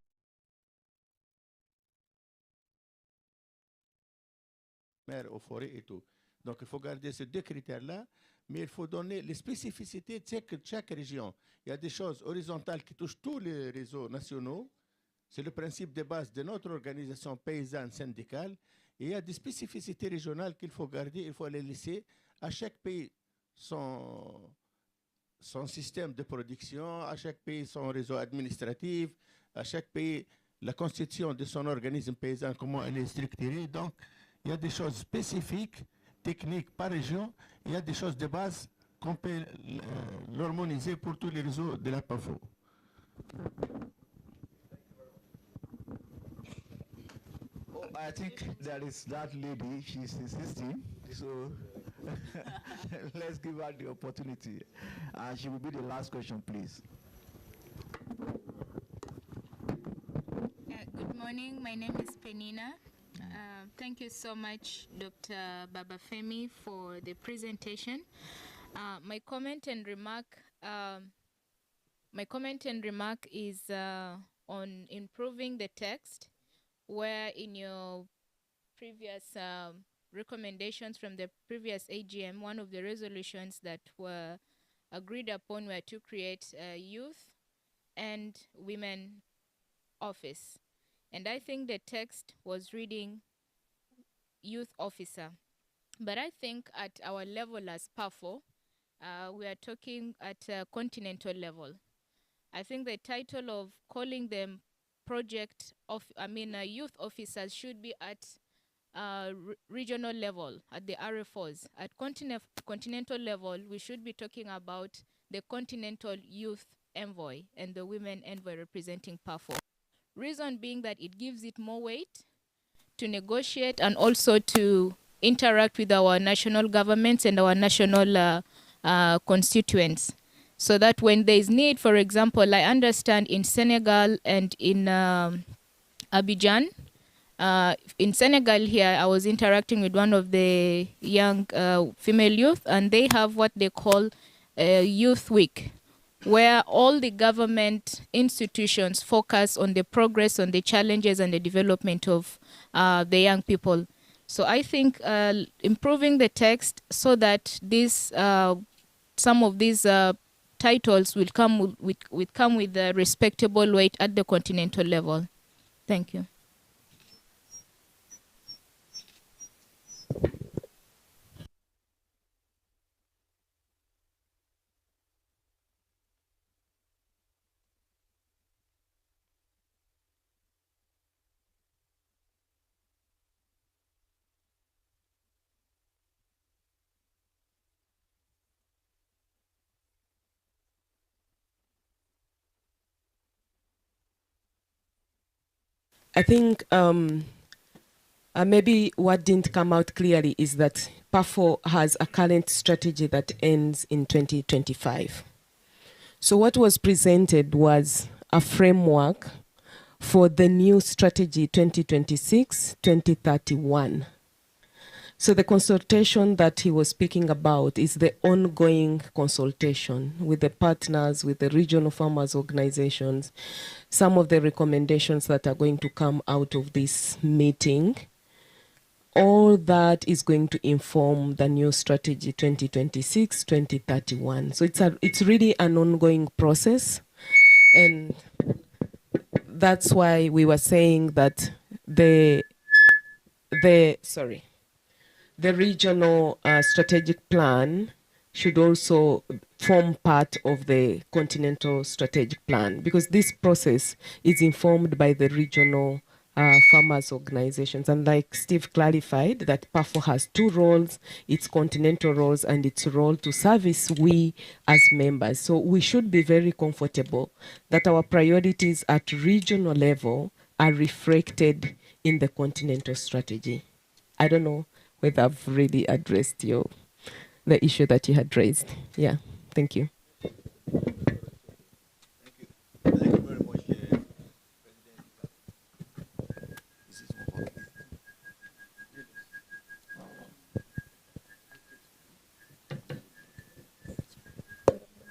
mers, aux forêts et tout. Donc il faut garder ces deux critères-là, mais il faut donner les spécificités de chaque région. Il y a des choses horizontales qui touchent tous les réseaux nationaux. C'est le principe de base de notre organisation paysanne syndicale. Et il y a des spécificités régionales qu'il faut garder, il faut les laisser. À chaque pays, son système de production, à chaque pays, son réseau administratif, à chaque pays, la constitution de son organisme paysan, comment elle est structurée. Donc, il y a des choses spécifiques, techniques par région. Il y a des choses de base qu'on peut l'harmoniser pour tous les réseaux de la PAFO. Oh, I think there is that lady, she's insisting, so let's give her the opportunity. And she will be the last question, please. Good morning, my name is Penina. Thank you so much, Dr. Babafemi, for the presentation. My comment and remark is on improving the text, where in your previous recommendations from the previous AGM, one of the resolutions that were agreed upon were to create a youth and women office. And I think the text was reading youth officer. But I think at our level as PAFO, we are talking at a continental level. I think the title of calling them youth officers should be at regional level, at the RFOs. At continental level, we should be talking about the Continental Youth Envoy and the Women Envoy representing PAFO. Reason being that it gives it more weight to negotiate and also to interact with our national governments and our national constituents. So that when there is need, for example, I understand in Senegal and in Abidjan, in Senegal here, I was interacting with one of the young female youth, and they have what they call a Youth Week, where all the government institutions focus on the progress, on the challenges and the development of the young people. So I think improving the text so that this, some of these titles will come with a respectable weight at the continental level. Thank you. I think maybe what didn't come out clearly is that PAFO has a current strategy that ends in 2025. So what was presented was a framework for the new strategy 2026-2031. So the consultation that he was speaking about is the ongoing consultation with the partners, with the regional farmers organizations, some of the recommendations that are going to come out of this meeting. All that is going to inform the new strategy 2026-2031. So it's really an ongoing process. And that's why we were saying that the regional strategic plan should also form part of the continental strategic plan, because this process is informed by the regional farmers organizations. And like Steve clarified, that PAFO has two roles, its continental roles and its role to service we as members. So we should be very comfortable that our priorities at regional level are reflected in the continental strategy. I don't know whether I've really addressed the issue that you had raised. Yeah, thank you. Thank you very much, President.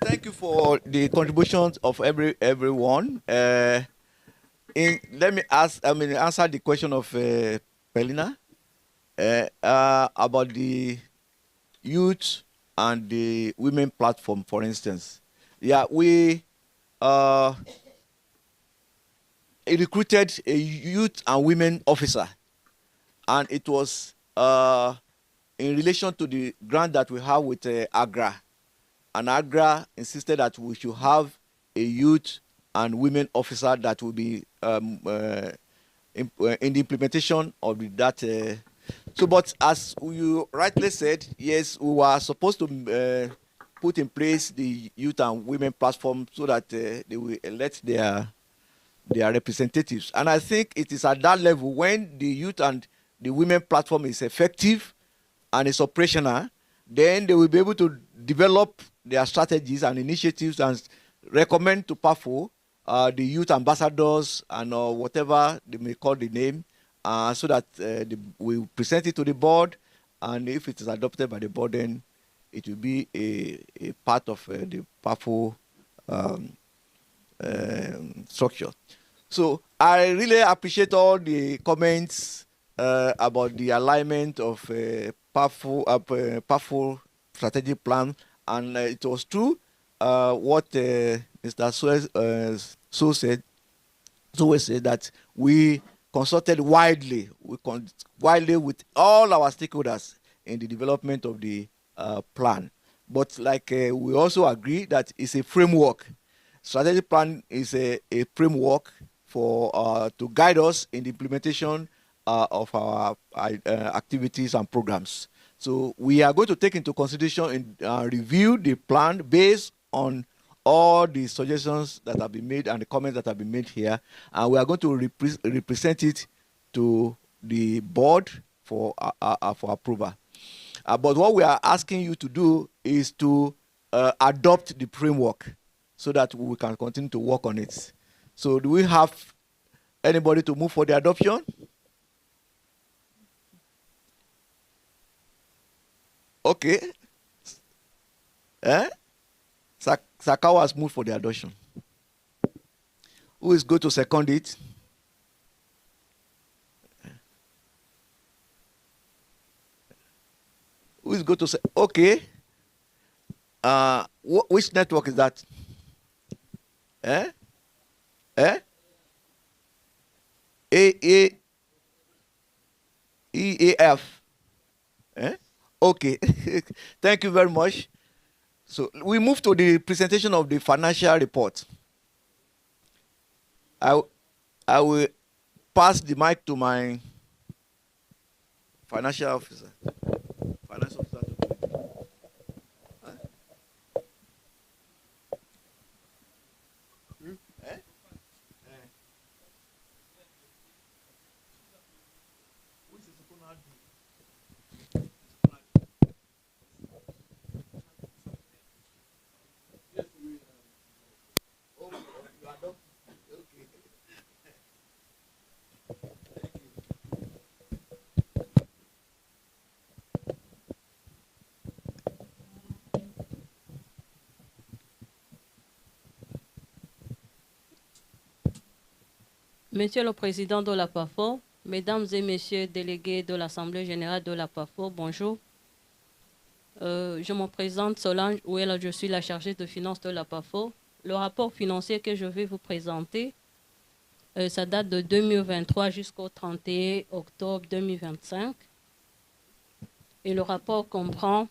Thank you for the contributions of everyone. Let me answer the question of Pelina. about the youth and the women platform, for instance. Yeah, we recruited a youth and women officer, and it was in relation to the grant that we have with AGRA. And AGRA insisted that we should have a youth and women officer that will be in the implementation of that. So, but as you rightly said, yes, we were supposed to put in place the youth and women platform so that they will elect their representatives. And I think it is at that level when the youth and the women platform is effective and is operational, then they will be able to develop their strategies and initiatives and recommend to PAFO the youth ambassadors and whatever they may call the name, so that we present it to the board, and if it is adopted by the board, then it will be a part of the PAFO structure. So I really appreciate all the comments about the alignment of PAFO strategic plan, and it was true what Mr. So said that we consulted widely with all our stakeholders in the development of the plan. But like we also agree that it's a framework. Strategic plan is a framework for to guide us in the implementation of our activities and programs. So we are going to take into consideration and review the plan based on all the suggestions that have been made and the comments that have been made here, and we are going to represent it to the board for approval. But what we are asking you to do is to adopt the framework so that we can continue to work on it. So do we have anybody to move for the adoption? Okay. Sakawa has moved for the adoption. Who is going to second it? Who is going to say? Okay. Which network is that? EAF. Okay. Thank you very much. So we move to the presentation of the financial report. I will pass the mic to my financial officer. Financial officer. Monsieur le Président de la PAFO, Mesdames et Messieurs délégués de l'Assemblée générale de la PAFO, bonjour. Je me présente Solange Ouella, je suis la chargée de finances de la PAFO. Le rapport financier que je vais vous présenter, ça date de 2023 jusqu'au 31 octobre 2025. Et le rapport comprend,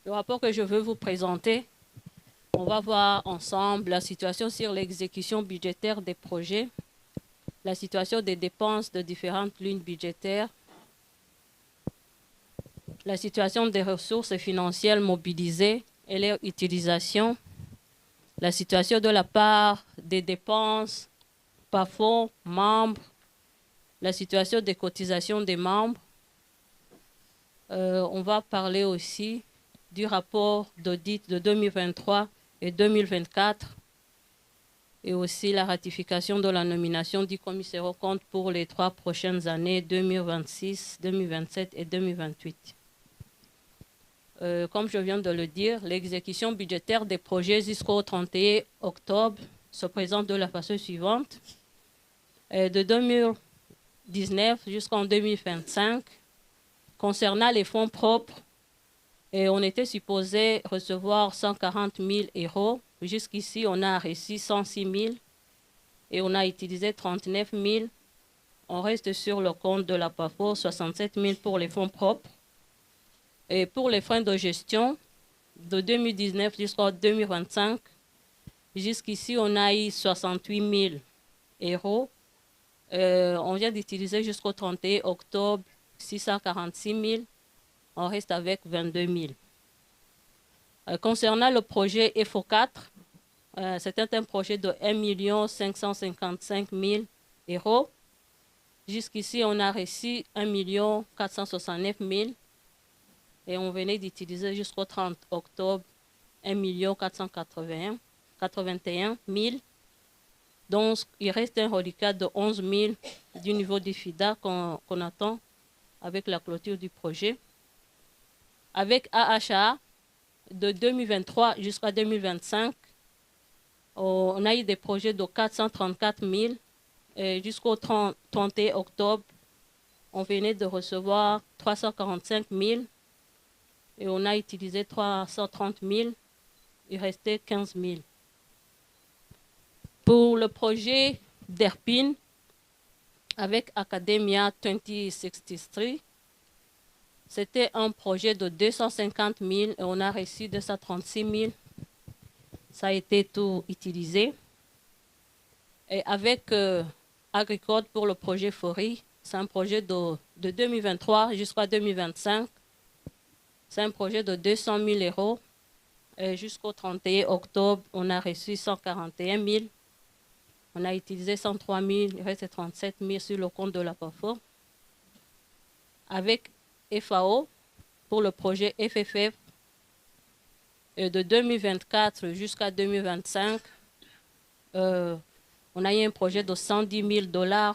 le rapport que je veux vous présenter, on va voir ensemble la situation sur l'exécution budgétaire des projets, la situation des dépenses de différentes lignes budgétaires, la situation des ressources financières mobilisées et leur utilisation, la situation de la part des dépenses, PAFO, membres, la situation des cotisations des membres. On va parler aussi du rapport d'audit de 2023 et 2024 et aussi la ratification de la nomination du commissaire aux comptes pour les 3 prochaines années 2026, 2027 et 2028. Comme je viens de le dire, l'exécution budgétaire des projets jusqu'au 31 octobre se présente de la façon suivante. De 2019 jusqu'en 2025, concernant les fonds propres, et on était supposé recevoir 140 000 euros. Jusqu'ici, on a reçu 106 000 et on a utilisé 39 000. On reste sur le compte de la PAFO, 67 000 pour les fonds propres. Et pour les frais de gestion, de 2019 jusqu'en 2025, jusqu'ici, on a eu 68 000 euros. On vient d'utiliser jusqu'au 31 octobre 646 000. On reste avec 22 000. Concernant le projet FO4, c'était un projet de 1 555 000 euros. Jusqu'ici, on a reçu 1 469 000 et on venait d'utiliser jusqu'au 30 octobre 1 481 000. Donc, il reste un reliquat de 11 000 du niveau du FIDA qu'on attend avec la clôture du projet. Avec AHA, de 2023 jusqu'à 2025, on a eu des projets de 434 000 et jusqu'au 31 octobre, on venait de recevoir 345 000 et on a utilisé 330 000, il restait 15 000. Pour le projet d'ERPIN, avec Academia 2063, c'était un projet de 250 000 et on a reçu 236 000. Ça a été tout utilisé. Et avec Agricole pour le projet Forêt, c'est un projet de 2023 jusqu'à 2025. C'est un projet de 200 000 euros. Et jusqu'au 31 octobre, on a reçu 141 000. On a utilisé 103 000, il reste 37 000 sur le compte de la PAFO. Avec FAO, pour le projet FFF, de 2024 jusqu'à 2025, on a eu un projet de 110 000 $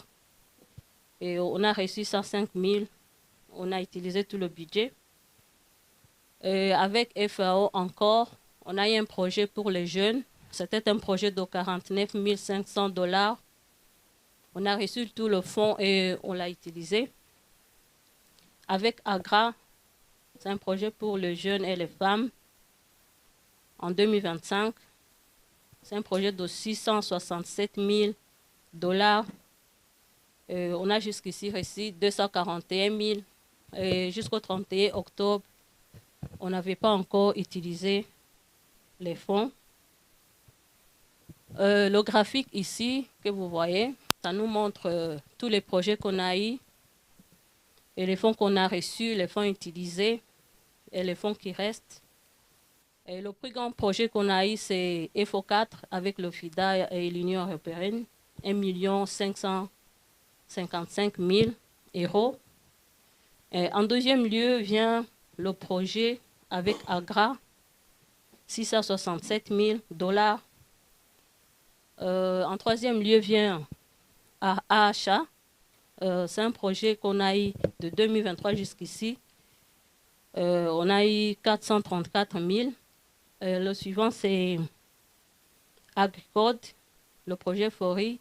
et on a reçu 105 000. On a utilisé tout le budget. Et avec FAO encore, on a eu un projet pour les jeunes. C'était un projet de 49 500 $. On a reçu tout le fonds et on l'a utilisé. Avec AGRA, c'est un projet pour les jeunes et les femmes. En 2025, c'est un projet de 667 000 $. On a jusqu'ici reçu 241 000. Et jusqu'au 31 octobre, on n'avait pas encore utilisé les fonds. Le graphique ici que vous voyez, ça nous montre tous les projets qu'on a eus et les fonds qu'on a reçus, les fonds utilisés et les fonds qui restent. Et le plus grand projet qu'on a eu, c'est FO4 avec le FIDA et l'Union européenne, 1 555 000 €. Et en deuxième lieu vient le projet avec AGRA, 667 000 $. En troisième lieu vient AHA. C'est un projet qu'on a eu de 2023 jusqu'ici. On a eu 434 000. Le suivant, c'est Agricole, le projet Forêt,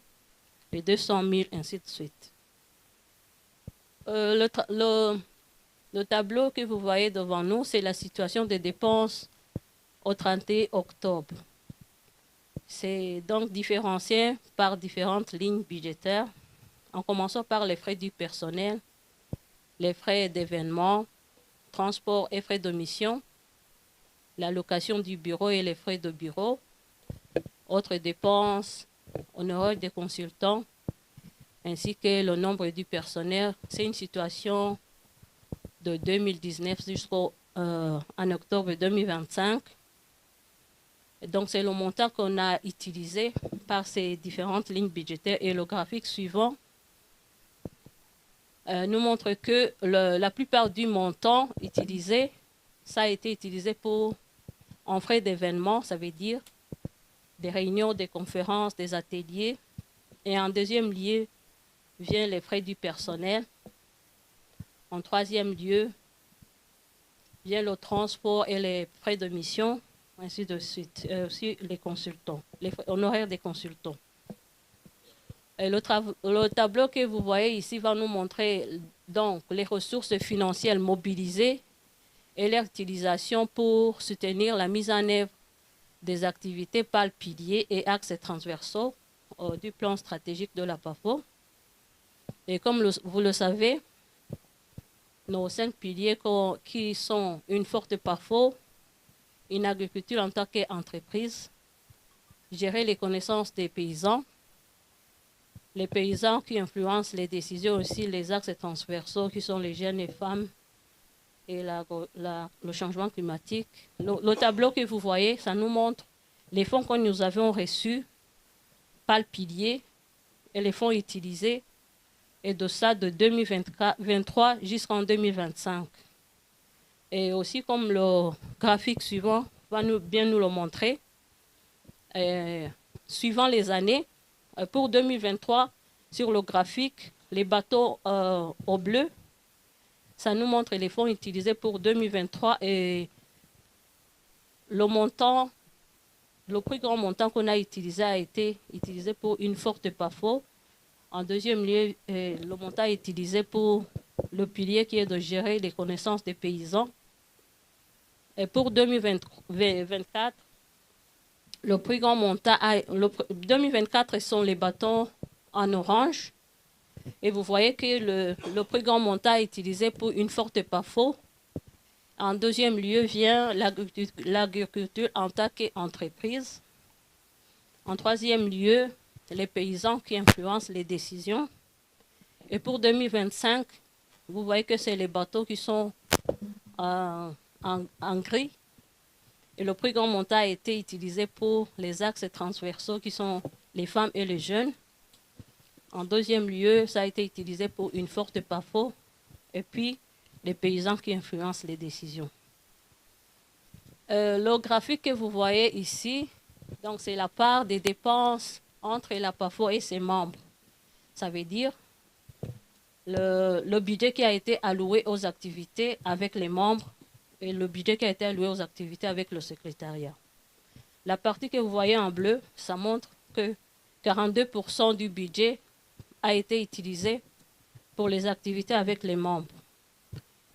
et 200 000, ainsi de suite. Le tableau que vous voyez devant nous, c'est la situation des dépenses au 31 octobre. C'est donc différencié par différentes lignes budgétaires, en commençant par les frais du personnel, les frais d'événement, transport et frais de mission, la location du bureau et les frais de bureau, autres dépenses, honoraires des consultants, ainsi que le nombre du personnel. C'est une situation de 2019 jusqu'en octobre 2025. Et donc, c'est le montant qu'on a utilisé par ces différentes lignes budgétaires. Et le graphique suivant nous montre que la plupart du montant utilisé, ça a été utilisé en frais d'événements, ça veut dire des réunions, des conférences, des ateliers. Et en deuxième lieu, viennent les frais du personnel. En troisième lieu, vient le transport et les frais de mission, ainsi de suite. Aussi les consultants, les honoraires des consultants. Et le tableau que vous voyez ici va nous montrer donc les ressources financières mobilisées et leur utilisation pour soutenir la mise en œuvre des activités par piliers et axes transversaux du plan stratégique de la PAFO. Et comme vous le savez, nos 5 piliers qui sont une forte PAFO, une agriculture en tant qu'entreprise, gérer les connaissances des paysans, les paysans qui influencent les décisions aussi, les axes transversaux qui sont les jeunes et femmes et le changement climatique. Le tableau que vous voyez, ça nous montre les fonds que nous avons reçus par le pilier et les fonds utilisés et de ça de 2023 jusqu'en 2025. Et aussi comme le graphique suivant va bien nous le montrer, suivant les années, pour 2023, sur le graphique, les bateaux au bleu, ça nous montre les fonds utilisés pour 2023 et le montant, le plus grand montant qu'on a utilisé a été utilisé pour une forte PAFO. En deuxième lieu, le montant utilisé pour le pilier qui est de gérer les connaissances des paysans. Et pour 2024, le plus grand montant, 2024 sont les bâtons en orange. Et vous voyez que le plus grand montant utilisé pour une forte PAFO. En deuxième lieu vient l'agriculture en tant qu'entreprise. En troisième lieu, les paysans qui influencent les décisions. Et pour 2025, vous voyez que c'est les bateaux qui sont en gris. Et le plus grand montant a été utilisé pour les axes transversaux qui sont les femmes et les jeunes. En deuxième lieu, ça a été utilisé pour une forte PAFO. Et puis, les paysans qui influencent les décisions. Le graphique que vous voyez ici, donc c'est la part des dépenses entre la PAFO et ses membres. Ça veut dire le budget qui a été alloué aux activités avec les membres et le budget qui a été alloué aux activités avec le secrétariat. La partie que vous voyez en bleu, ça montre que 42% du budget a été utilisé pour les activités avec les membres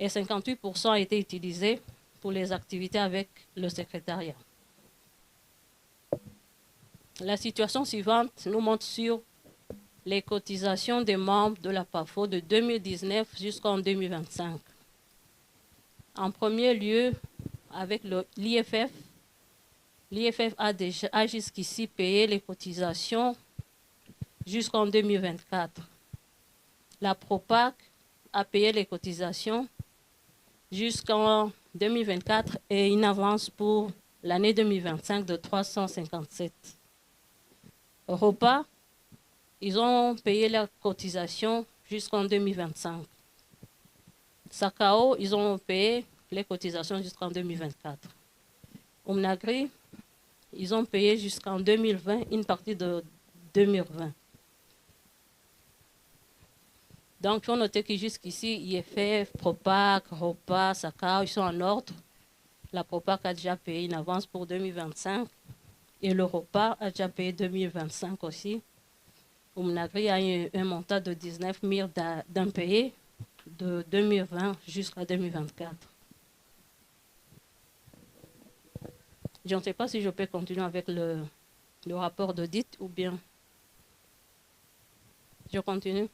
et 58% a été utilisé pour les activités avec le secrétariat. La situation suivante nous montre sur les cotisations des membres de la PAFO de 2019 jusqu'en 2025. En premier lieu, avec l'IFF, l'IFF a jusqu'ici payé les cotisations jusqu'en 2024. La PROPAC a payé les cotisations jusqu'en 2024 et une avance pour l'année 2025 de 357. Europa, ils ont payé leurs cotisations jusqu'en 2025. Sakao, ils ont payé les cotisations jusqu'en 2024. Omnagri, ils ont payé jusqu'en 2020, une partie de 2020. Donc, il faut noter que jusqu'ici, IFF, Propac, ROPA, Sakao, ils sont en ordre. La Propac a déjà payé une avance pour 2025 et le ROPA a déjà payé 2025 aussi. Omnagri a eu un montant de 19 000 d'impayés de 2020 jusqu'à 2024. Je ne sais pas si je peux continuer avec le rapport d'audit ou bien je continue.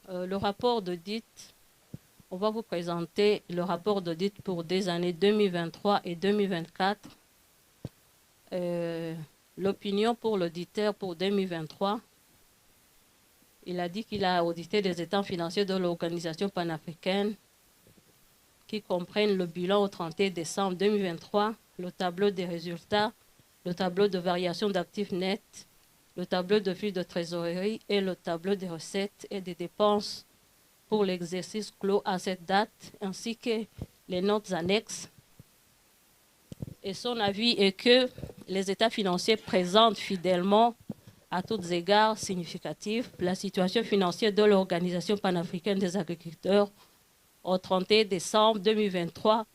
Le rapport d'audit, on va vous présenter le rapport d'audit pour des années 2023 et 2024. L'opinion pour l'auditeur pour 2023, il a dit qu'il a audité les états financiers de l'organisation panafricaine qui comprennent le bilan au 31 décembre 2023, le tableau des résultats, le tableau de variation d'actifs nets, le tableau de flux de trésorerie et le tableau des recettes et des dépenses pour l'exercice clos à cette date, ainsi que les notes annexes. Et son avis est que les états financiers présentent fidèlement, à tous égards significatifs, la situation financière de l'Organisation panafricaine des agriculteurs au 31 décembre 2023,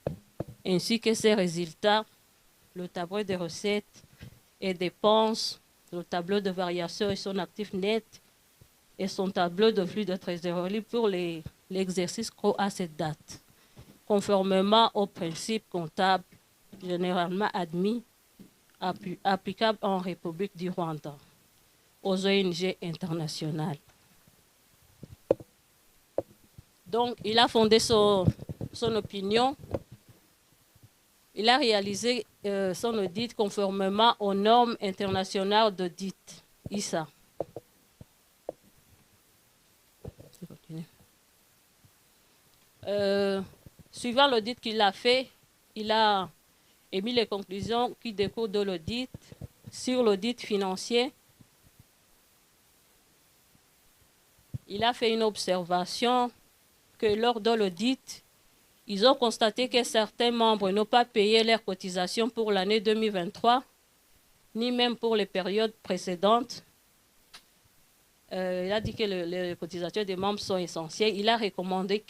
ainsi que ses résultats, le tableau des recettes et dépenses le tableau de variation et son actif net et son tableau de flux de trésorerie pour l'exercice clos à cette date, conformément aux principes comptables généralement admis applicables en République du Rwanda, aux ONG internationales. Donc, il a fondé son opinion. Il a réalisé son audit conformément aux normes internationales d'audit, ISA. Suivant l'audit qu'il a fait, il a émis les conclusions qui découlent de l'audit. Sur l'audit financier, il a fait une observation que lors de l'audit, ils ont constaté que certains membres n'ont pas payé leurs cotisations pour l'année 2023, ni même pour les périodes précédentes. Il a dit que les cotisations des membres sont essentielles. Il a recommandé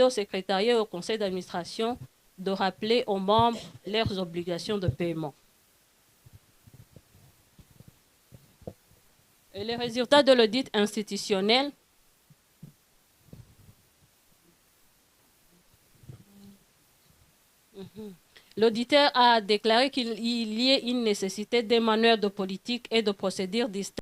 au secrétariat et au conseil d'administration de rappeler aux membres leurs obligations de paiement. Et les résultats de l'audit institutionnel, l'auditeur a déclaré qu'il y ait une nécessité des manuels de politique et de procédures distinctes